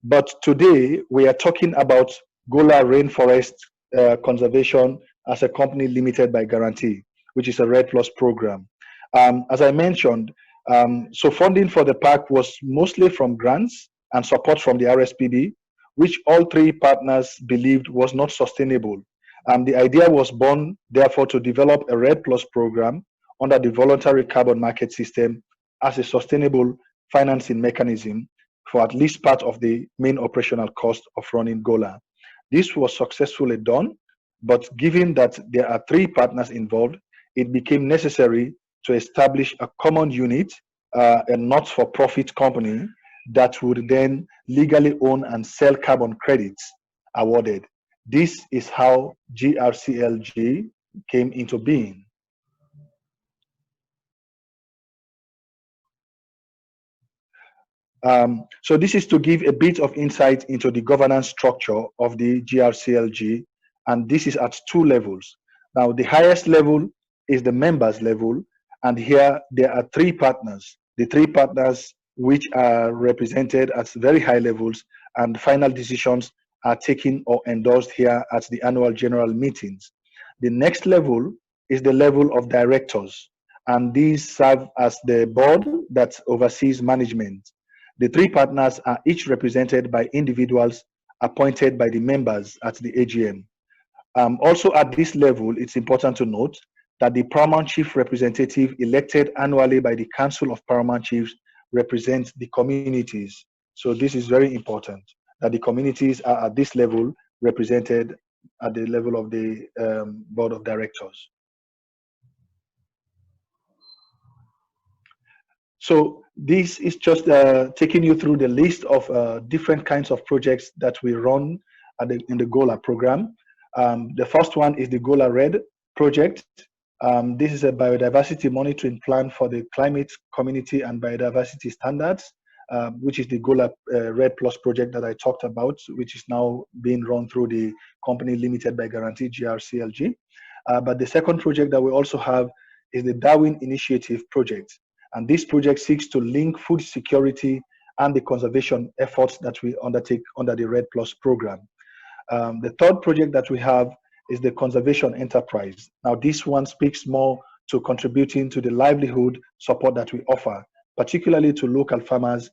Speaker 5: but today we are talking about Gola Rainforest Conservation as a company limited by guarantee, which is a REDD Plus program. As I mentioned, so funding for the park was mostly from grants and support from the RSPB, which all three partners believed was not sustainable. The idea was born, therefore, to develop a REDD Plus program under the voluntary carbon market system as a sustainable financing mechanism for at least part of the main operational cost of running Gola. This was successfully done, but given that there are three partners involved, it became necessary to establish a common unit, a not-for-profit company that would then legally own and sell carbon credits awarded. This is how GRC-LG came into being. So this is to give a bit of insight into the governance structure of the GRC-LG, and this is at two levels. Now, the highest level is the members level, and here there are three partners. The three partners which are represented at very high levels, and final decisions are taken or endorsed here at the annual general meetings. The next level is the level of directors, and these serve as the board that oversees management. The three partners are each represented by individuals appointed by the members at the AGM. Also at this level, it's important to note that the Paramount Chief representative elected annually by the Council of Paramount Chiefs represents the communities. So this is very important, that the communities are at this level represented at the level of the board of directors. So this is just taking you through the list of different kinds of projects that we run in the Gola program. The first one is the Gola Red project. This is a biodiversity monitoring plan for the climate, community, and biodiversity standards, which is the Gola Red Plus project that I talked about, which is now being run through the company limited by guarantee, GRC-LG. But the second project that we also have is the Darwin Initiative project. And this project seeks to link food security and the conservation efforts that we undertake under the REDD Plus program. The third project that we have is the conservation enterprise. Now, this one speaks more to contributing to the livelihood support that we offer, particularly to local farmers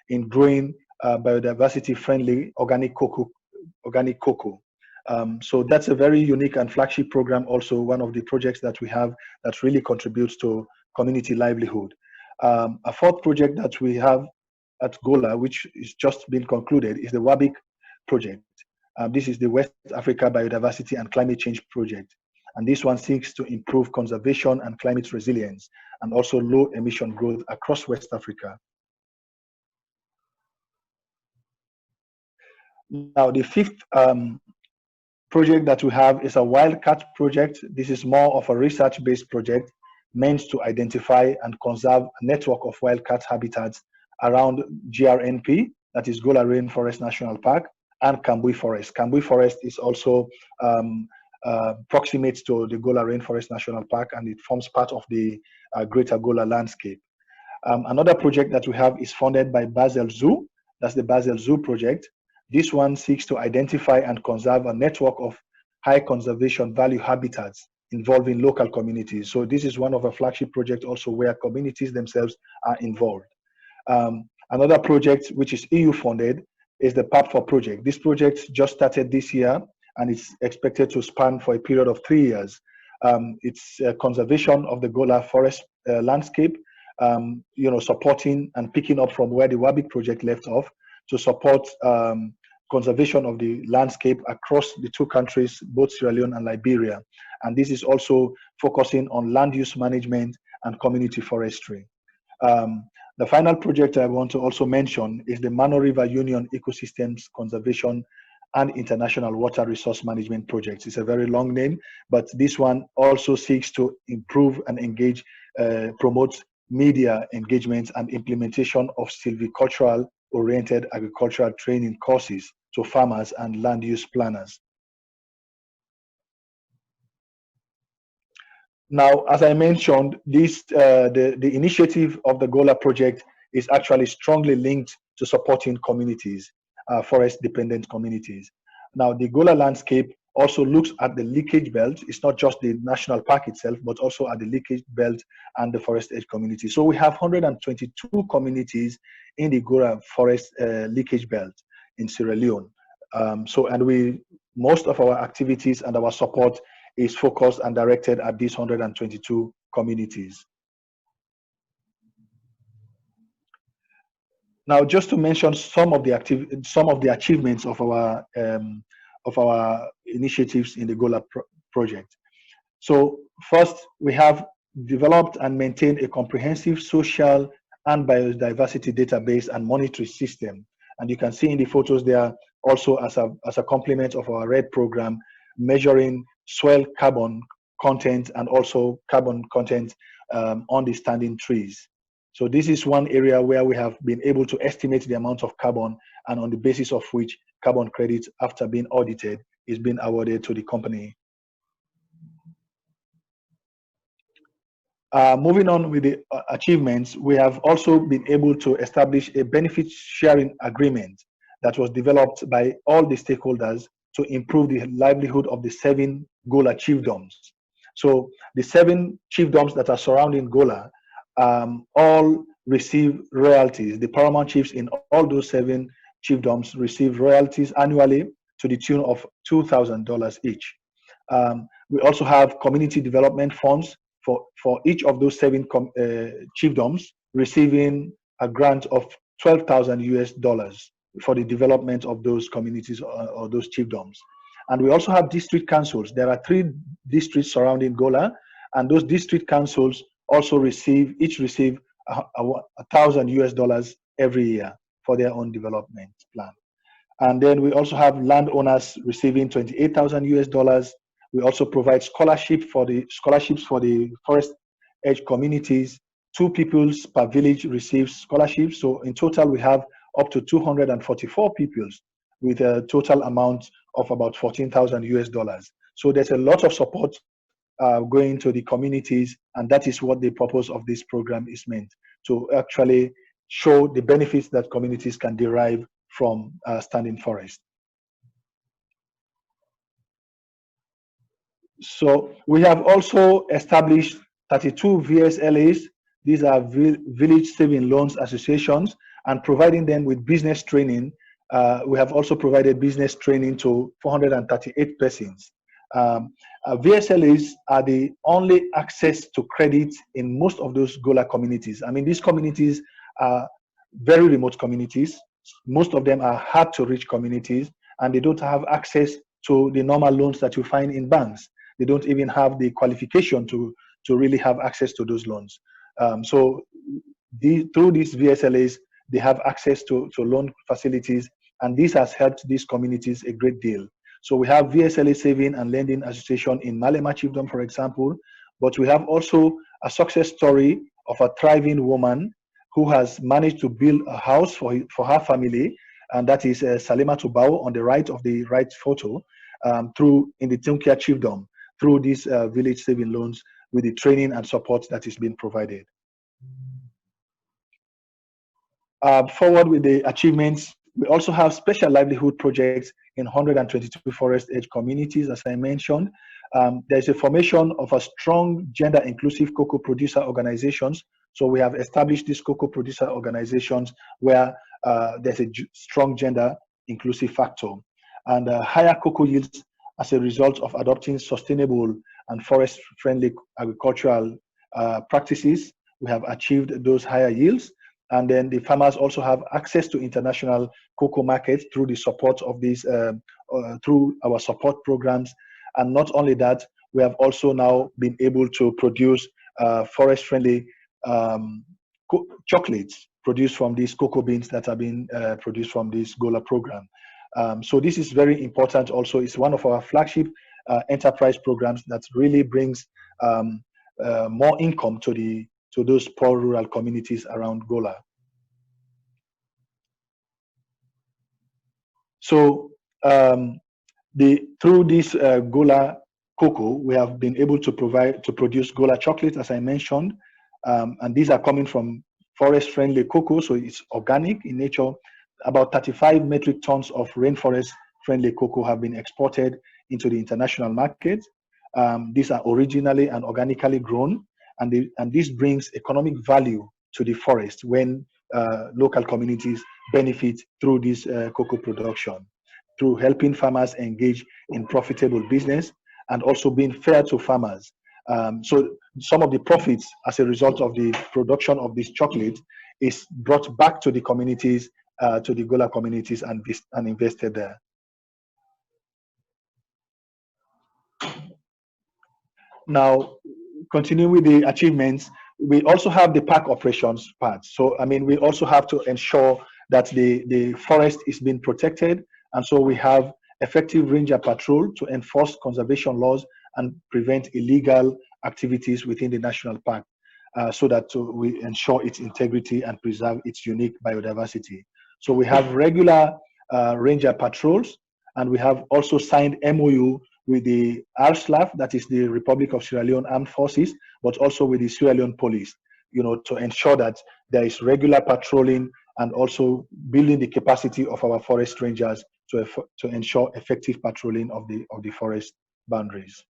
Speaker 5: in growing biodiversity-friendly organic cocoa. So that's a very unique and flagship program, also one of the projects that we have that really contributes to community livelihood. A fourth project that we have at Gola, which is just been concluded, is the WABIC project. This is the West Africa Biodiversity and Climate Change Project. And this one seeks to improve conservation and climate resilience and also low emission growth across West Africa. Now, the fifth project that we have is a wildcat project. This is more of a research-based project meant to identify and conserve a network of wildcat habitats around GRNP, that is Gola Rainforest National Park, and Kambui Forest. Kambui Forest is also proximate to the Gola Rainforest National Park, and it forms part of the greater Gola landscape. Another project that we have is funded by Basel Zoo. That's the Basel Zoo project. This one seeks to identify and conserve a network of high conservation value habitats involving local communities. So this is one of a flagship project also where communities themselves are involved. Another project which is EU funded is the PAP4 project. This project just started this year and it's expected to span for a period of 3 years. It's conservation of the Gola forest landscape, supporting and picking up from where the WABIC project left off to support conservation of the landscape across the two countries, both Sierra Leone and Liberia. And this is also focusing on land use management and community forestry. The final project I want to also mention is the Mano River Union Ecosystems Conservation and International Water Resource Management Project. It's a very long name, but this one also seeks to improve and engage, promote media engagement and implementation of silvicultural oriented agricultural training courses to farmers and land use planners. Now, as I mentioned, the initiative of the Gola project is actually strongly linked to supporting communities, forest-dependent communities. Now, the Gola landscape also looks at the leakage belt. It's not just the national park itself, but also at the leakage belt and the forest edge community. So we have 122 communities in the Gola forest leakage belt in Sierra Leone. Most of our activities and our support is focused and directed at these 122 communities. Now, just to mention some of the achievements of our initiatives in the Gola project. So first, we have developed and maintained a comprehensive social and biodiversity database and monitoring system. And you can see in the photos there also as a complement of our RED program, measuring soil carbon content and also carbon content on the standing trees. So this is one area where we have been able to estimate the amount of carbon, and on the basis of which carbon credits, after being audited, is being awarded to the company. Moving on with the achievements, we have also been able to establish a benefit sharing agreement that was developed by all the stakeholders to improve the livelihood of the 7 Gola chiefdoms. So the 7 chiefdoms that are surrounding Gola all receive royalties. The paramount chiefs in all those 7 chiefdoms receive royalties annually to the tune of $2,000 each. We also have community development funds for each of those 7 chiefdoms receiving a grant of $12,000 for the development of those communities or those chiefdoms. And we also have district councils. There are 3 districts surrounding Gola, and those district councils also each receive $1,000 every year for their own development plan. And then we also have landowners receiving $28,000. We also provide scholarships for the forest edge communities. 2 pupils per village receive scholarships. So in total, we have up to 244 pupils with a total amount of about $14,000. So there's a lot of support going to the communities, and that is what the purpose of this program is meant, to actually show the benefits that communities can derive from standing forest. So we have also established 32 VSLAs. These are Village Saving Loans Associations, and providing them with business training. We have also provided business training to 438 persons. VSLAs are the only access to credit in most of those Gola communities. I mean, these communities are very remote communities. Most of them are hard to reach communities, and they don't have access to the normal loans that you find in banks. They don't even have the qualification to really have access to those loans. So through these VSLAs, they have access to loan facilities, and this has helped these communities a great deal. So we have VSLA Saving and Lending Association in Malema Chiefdom, for example, but we have also a success story of a thriving woman who has managed to build a house for her family, and that is Salima Tubao on the right of the right photo, in the Tunkia Chiefdom, through these village saving loans with the training and support that is being provided. Forward with the achievements, we also have special livelihood projects in 122 forest edge communities, as I mentioned. There's a formation of a strong gender inclusive cocoa producer organizations. So we have established these cocoa producer organizations where there's a strong gender inclusive factor, and higher cocoa yields as a result of adopting sustainable and forest friendly agricultural practices. We have achieved those higher yields. And then the farmers also have access to international cocoa markets through the support of these, through our support programs. And not only that, we have also now been able to produce forest-friendly chocolates produced from these cocoa beans that have been produced from this Gola program. So this is very important also. It's one of our flagship enterprise programs that really brings more income to those poor rural communities around Gola. So through this Gola cocoa, we have been able to produce Gola chocolate, as I mentioned, and these are coming from forest-friendly cocoa, so it's organic in nature. About 35 metric tons of rainforest-friendly cocoa have been exported into the international market. These are originally and organically grown, and this brings economic value to the forest when local communities benefit through this cocoa production, through helping farmers engage in profitable business and also being fair to farmers. So some of the profits as a result of the production of this chocolate is brought back to the communities, to the Gola communities, and invested there. Now, continuing with the achievements, we also have the park operations part. So, I mean, we also have to ensure that the forest is being protected. And so we have effective ranger patrol to enforce conservation laws and prevent illegal activities within the national park, so that we ensure its integrity and preserve its unique biodiversity. So we have regular ranger patrols, and we have also signed MOU with the RSLAF, that is the Republic of Sierra Leone Armed Forces, but also with the Sierra Leone Police, you know, to ensure that there is regular patrolling and also building the capacity of our forest rangers to ensure effective patrolling of the forest boundaries.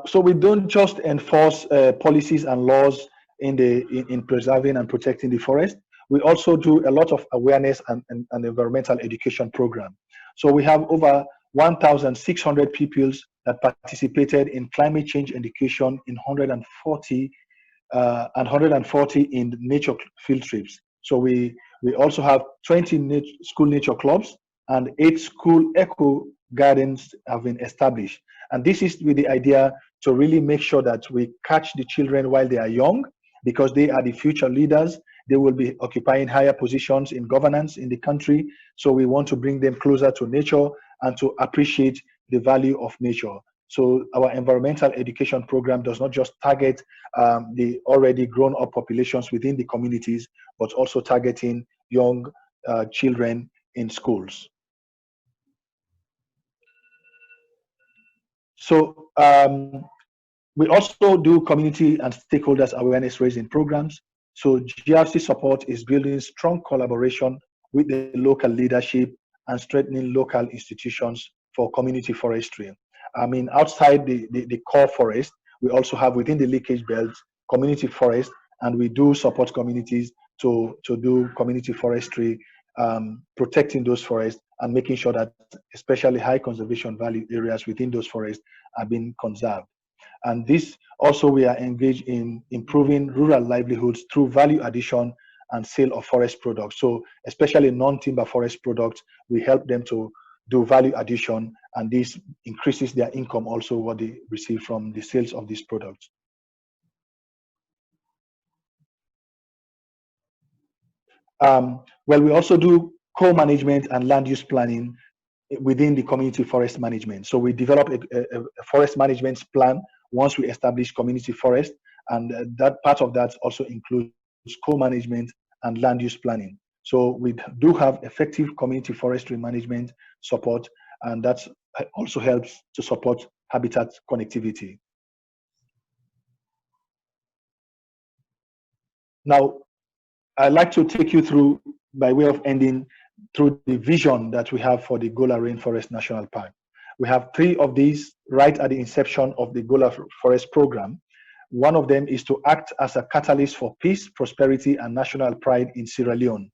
Speaker 5: So we don't just enforce policies and laws in preserving and protecting the forest. We also do a lot of awareness and environmental education program. So we have over 1,600 pupils that participated in climate change education in 140 in nature field trips. So we also have 20 school nature clubs and 8 school eco gardens have been established. And this is with the idea to really make sure that we catch the children while they are young, because they are the future leaders. They will be occupying higher positions in governance in the country. So we want to bring them closer to nature and to appreciate the value of nature. So our environmental education program does not just target the already grown up populations within the communities, but also targeting young children in schools. So we also do community and stakeholders awareness raising programs. So GRC support is building strong collaboration with the local leadership and strengthening local institutions for community forestry. I mean, outside the core forest, we also have within the leakage belt community forest, and we do support communities to do community forestry, protecting those forests and making sure that especially high conservation value areas within those forests are being conserved. And this also, we are engaged in improving rural livelihoods through value addition and sale of forest products. So especially non-timber forest products, we help them to do value addition, and this increases their income also, what they receive from the sales of these products. Well, we also do co-management and land use planning within the community forest management. So we develop a forest management plan once we establish community forest, and that part of that also includes co-management and land use planning. So we do have effective community forestry management support, and that also helps to support habitat connectivity. Now, I'd like to take you through, by way of ending, through the vision that we have for the Gola Rainforest National Park. We have 3 of these right at the inception of the Gola Forest Program. One of them is to act as a catalyst for peace, prosperity, and national pride in Sierra Leone.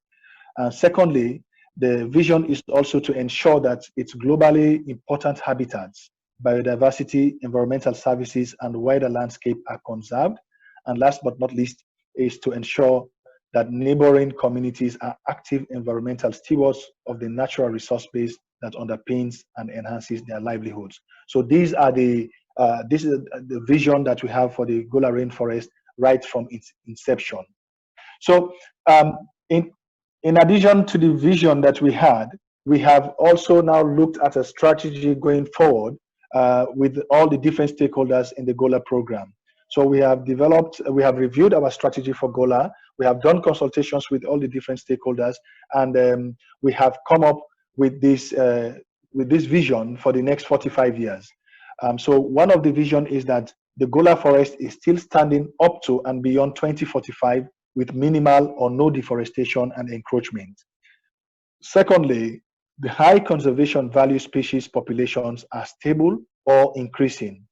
Speaker 5: Secondly, the vision is also to ensure that its globally important habitats, biodiversity, environmental services, and wider landscape are conserved. And last but not least is to ensure that neighboring communities are active environmental stewards of the natural resource base that underpins and enhances their livelihoods. So these are this is the vision that we have for the Gola Rainforest right from its inception. So in addition to the vision that we had, we have also now looked at a strategy going forward with all the different stakeholders in the Gola program. So we have reviewed our strategy for Gola. We have done consultations with all the different stakeholders, and we have come up with this with this vision for the next 45 years. So one of the vision is that the Gola forest is still standing up to and beyond 2045 with minimal or no deforestation and encroachment. Secondly, the high conservation value species populations are stable or increasing.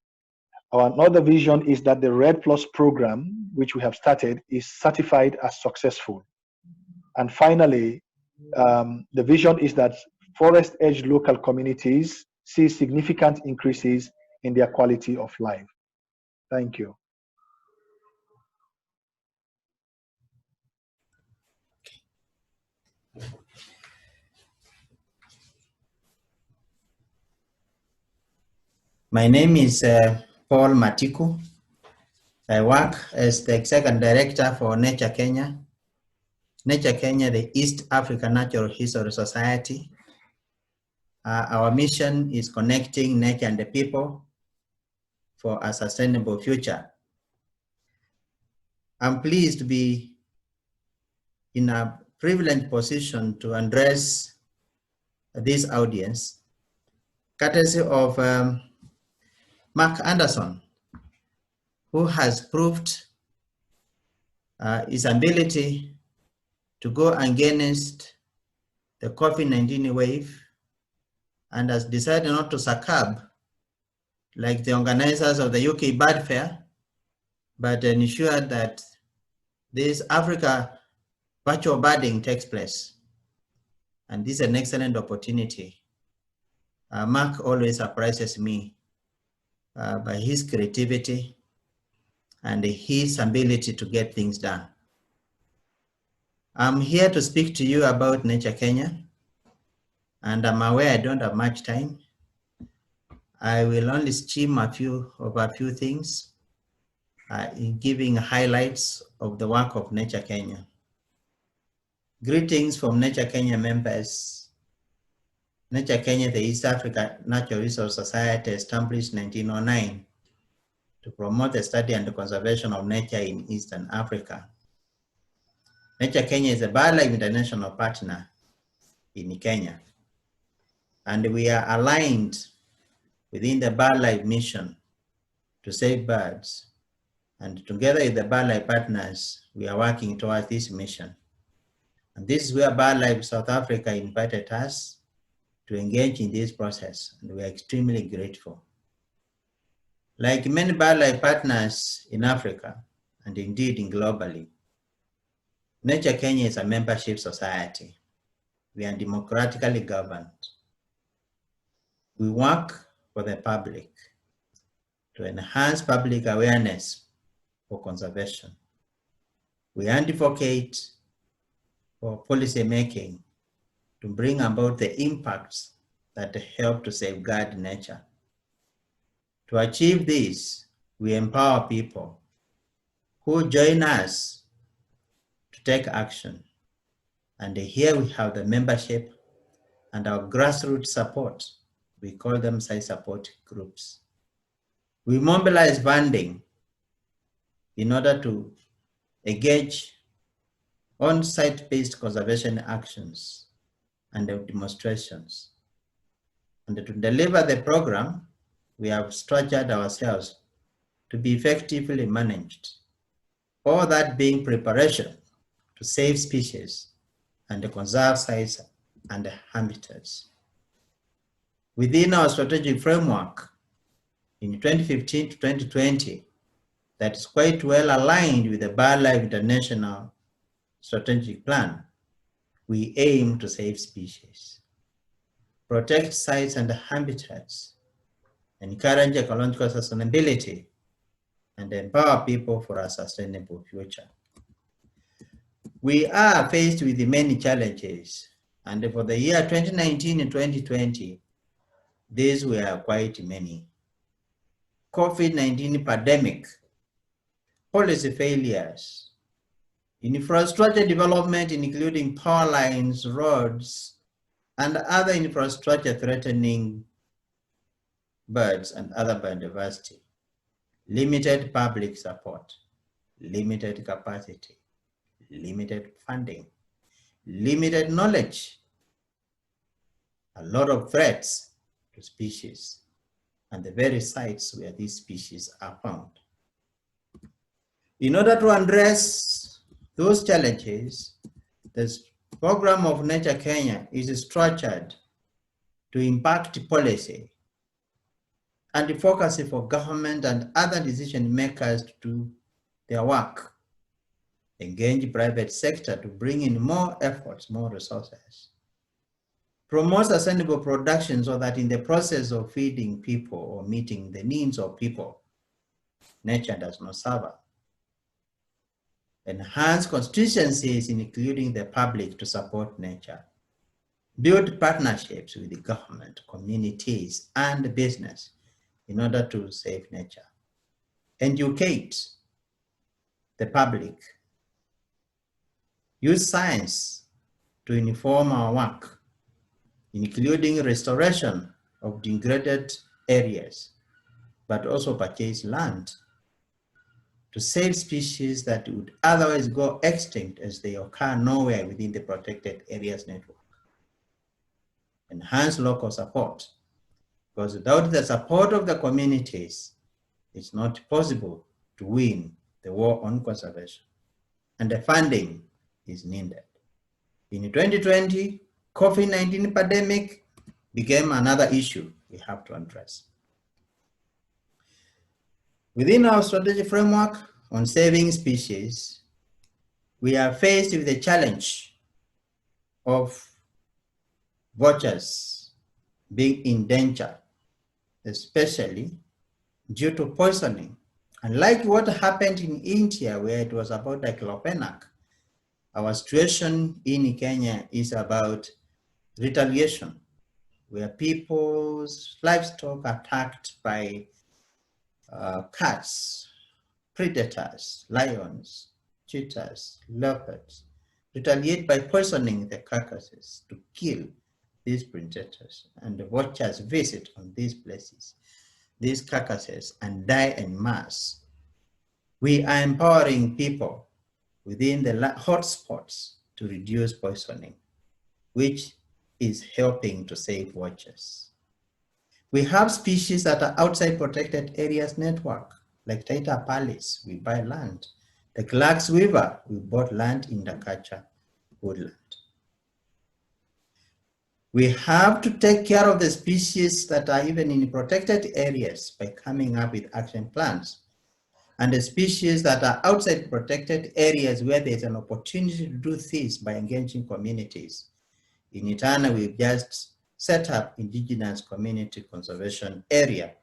Speaker 5: Our another vision is that the RED Plus program, which we have started, is certified as successful. And finally, the vision is that forest edge local communities see significant increases in their quality of life. Thank you.
Speaker 6: My name is Paul Matiku. I work as the Executive Director for Nature Kenya. Nature Kenya, the East African Natural History Society. Our mission is connecting nature and the people for a sustainable future. I'm pleased to be in a privileged position to address this audience, courtesy of Mark Anderson, who has proved his ability to go against the COVID-19 wave and has decided not to succumb like the organizers of the UK Bird Fair, but ensure that this Africa virtual birding takes place. And this is an excellent opportunity. Mark always surprises me by his creativity and his ability to get things done. I'm here to speak to you about Nature Kenya, and I'm aware I don't have much time. I will only skim a few things in giving highlights of the work of Nature Kenya. Greetings from Nature Kenya members. Nature Kenya, the East Africa Natural Resource Society, established in 1909 to promote the study and the conservation of nature in Eastern Africa. Nature Kenya is a BirdLife international partner in Kenya, and we are aligned within the BirdLife mission to save birds. And together with the BirdLife partners, we are working towards this mission. And this is where BirdLife South Africa invited us to engage in this process, and we are extremely grateful. Like many BirdLife partners in Africa, and indeed in globally, Nature Kenya is a membership society. We are democratically governed. We work for the public to enhance public awareness for conservation. We advocate for policy making to bring about the impacts that help to safeguard nature. To achieve this, we empower people who join us to take action. And here we have the membership and our grassroots support. We call them site support groups. We mobilize funding in order to engage on-site-based conservation actions and demonstrations. And to deliver the program, we have structured ourselves to be effectively managed. All that being preparation to save species and conserve sites and habitats. Within our strategic framework in 2015 to 2020, that is quite well aligned with the BirdLife International Strategic Plan, we aim to save species, protect sites and habitats, encourage ecological sustainability, and empower people for a sustainable future. We are faced with many challenges, and for the year 2019 and 2020, these were quite many. COVID-19 pandemic, policy failures, infrastructure development including power lines, roads, and other infrastructure threatening birds and other biodiversity, limited public support, limited capacity, limited funding, limited knowledge, a lot of threats to species and the very sites where these species are found. In order to address those challenges, the program of Nature Kenya is structured to impact policy and focus for government and other decision makers to do their work. Engage private sector to bring in more efforts, more resources. Promote sustainable production so that in the process of feeding people or meeting the needs of people, nature does not suffer. Enhance constituencies, including the public, to support nature. Build partnerships with the government, communities, and business in order to save nature. Educate the public. Use science to inform our work, including restoration of degraded areas, but also purchase land to save species that would otherwise go extinct as they occur nowhere within the protected areas network. Enhance local support, because without the support of the communities, it's not possible to win the war on conservation, and the funding is needed. In 2020, COVID-19 pandemic became another issue we have to address. Within our strategy framework on saving species, we are faced with the challenge of vultures being in danger, especially due to poisoning. Unlike what happened in India, where it was about diclofenac, our situation in Kenya is about retaliation, where people's livestock are attacked by cats, predators, lions, cheetahs, leopards, retaliate by poisoning the carcasses to kill these predators, and the vultures visit on these places, these carcasses, and die en masse. We are empowering people within the hotspots to reduce poisoning, which is helping to save vultures. We have species that are outside protected areas network, like Taita Palace, we buy land. The Clark's River, we bought land in the Kacha woodland. We have to take care of the species that are even in protected areas by coming up with action plans, and the species that are outside protected areas where there's an opportunity to do this by engaging communities. In Itana, we've just set up indigenous community conservation area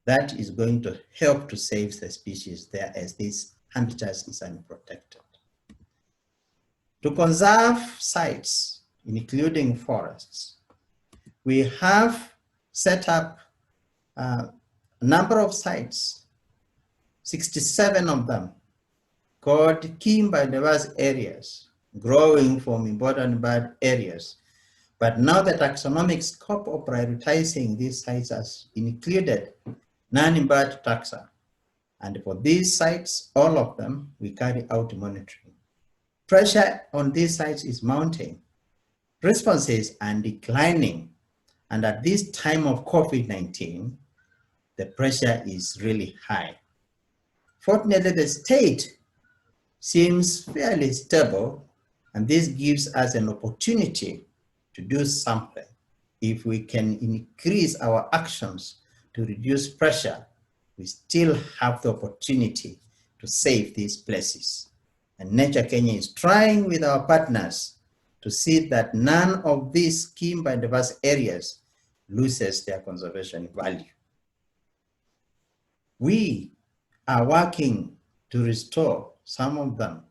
Speaker 6: that is going to help to save the species there, as this habitat is unprotected. To conserve sites, including forests, we have set up a number of sites, 67 of them, called key biodiverse areas, growing from important bird areas. But now the taxonomic scope of prioritizing these sites has included non-bird taxa. And for these sites, all of them, we carry out monitoring. Pressure on these sites is mounting. Responses are declining. And at this time of COVID-19, the pressure is really high. Fortunately, the state seems fairly stable, and this gives us an opportunity to do something. If we can increase our actions to reduce pressure, we still have the opportunity to save these places. And Nature Kenya is trying with our partners to see that none of these key biodiverse areas loses their conservation value. We are working to restore some of them,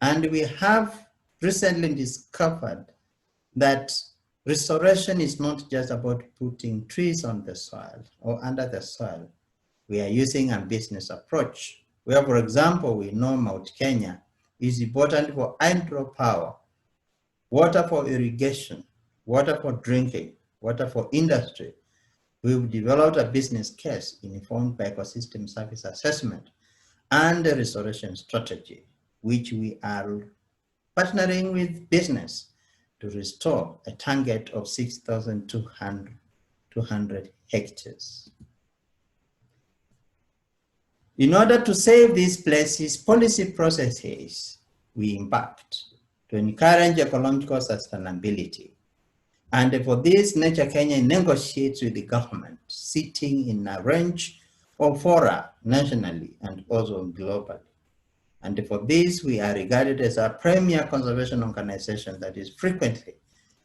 Speaker 6: and we have recently discovered that restoration is not just about putting trees on the soil or under the soil. We are using a business approach where, for example, we know Mount Kenya is important for hydropower, water for irrigation, water for drinking, water for industry. We've developed a business case informed by ecosystem service assessment and a restoration strategy, which we are partnering with business to restore a target of 6,200 hectares. In order to save these places, policy processes we embarked to encourage ecological sustainability. And for this, Nature Kenya negotiates with the government, sitting in a range of fora nationally and also globally. And for this, we are regarded as a premier conservation organization that is frequently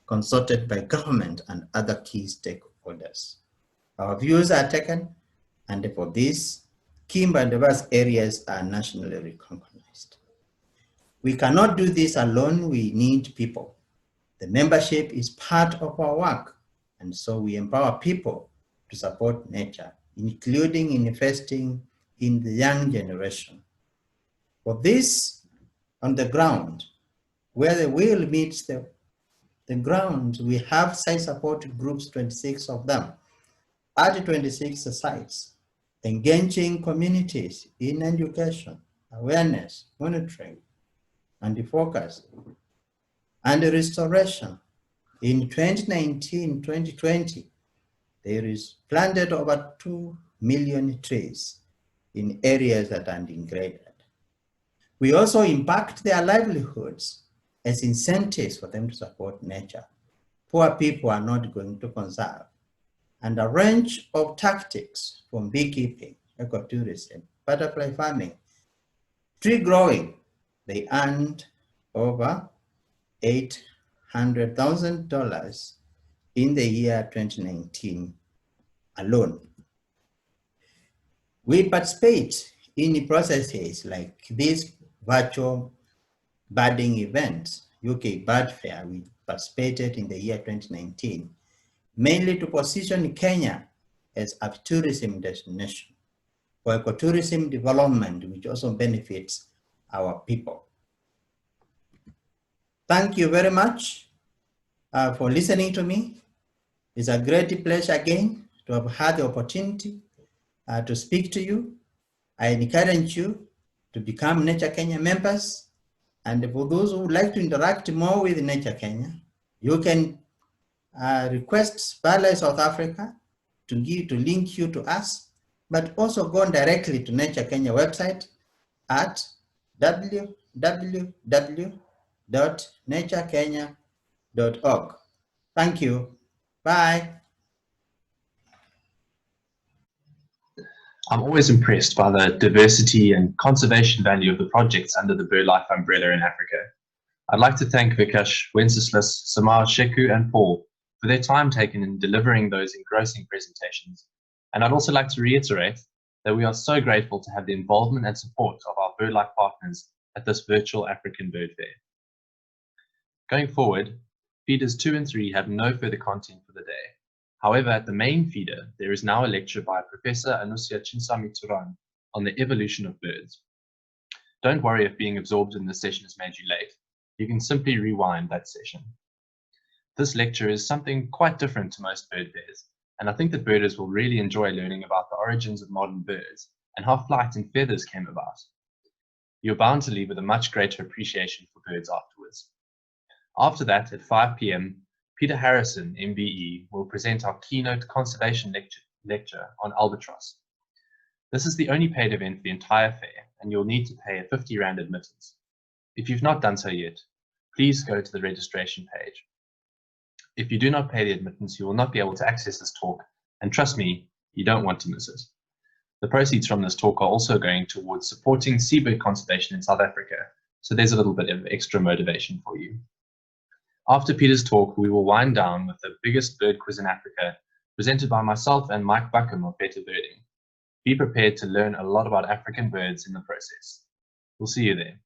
Speaker 6: consulted by government and other key stakeholders. Our views are taken, and for this, key and diverse areas are nationally recognized. We cannot do this alone, we need people. The membership is part of our work, and so we empower people to support nature, including investing in the young generation. For this, on the ground, where the whale meets the ground, we have site support groups, 26 of them, at 26 sites, engaging communities in education, awareness, monitoring, and the focus, and the restoration. In 2019-2020, there is planted over 2 million trees in areas that are degraded. We also impact their livelihoods as incentives for them to support nature. Poor people are not going to conserve. And a range of tactics from beekeeping, ecotourism, butterfly farming, tree growing, they earned over $800,000 in the year 2019 alone. We participate in processes like this virtual birding event, UK Bird Fair. We participated in the year 2019, mainly to position Kenya as a tourism destination for ecotourism development, which also benefits our people. Thank you very much for listening to me. It's a great pleasure again to have had the opportunity to speak to you. I encourage you to become Nature Kenya members. And for those who would like to interact more with Nature Kenya, you can request BirdLife South Africa to link you to us, but also go directly to Nature Kenya website at www.naturekenya.org. Thank you. Bye.
Speaker 1: I'm always impressed by the diversity and conservation value of the projects under the BirdLife umbrella in Africa. I'd like to thank Vikash, Wenceslas, Samar, Sheku, and Paul for their time taken in delivering those engrossing presentations. And I'd also like to reiterate that we are so grateful to have the involvement and support of our BirdLife partners at this virtual African Bird Fair. Going forward, feeders 2 and 3 have no further content for the day. However, at the main feeder, there is now a lecture by Professor Anusia Chinsami-Turan on the evolution of birds. Don't worry if being absorbed in this session has made you late. You can simply rewind that session. This lecture is something quite different to most bird fairs, and I think that birders will really enjoy learning about the origins of modern birds and how flight and feathers came about. You're bound to leave with a much greater appreciation for birds afterwards. After that, at 5 p.m, Peter Harrison, MBE, will present our keynote conservation lecture on albatross. This is the only paid event for the entire fair, and you'll need to pay a 50 Rand admittance. If you've not done so yet, please go to the registration page. If you do not pay the admittance, you will not be able to access this talk, and trust me, you don't want to miss it. The proceeds from this talk are also going towards supporting seabird conservation in South Africa, so there's a little bit of extra motivation for you. After Peter's talk, we will wind down with the biggest bird quiz in Africa, presented by myself and Mike Buckham of Better Birding. Be prepared to learn a lot about African birds in the process. We'll see you there.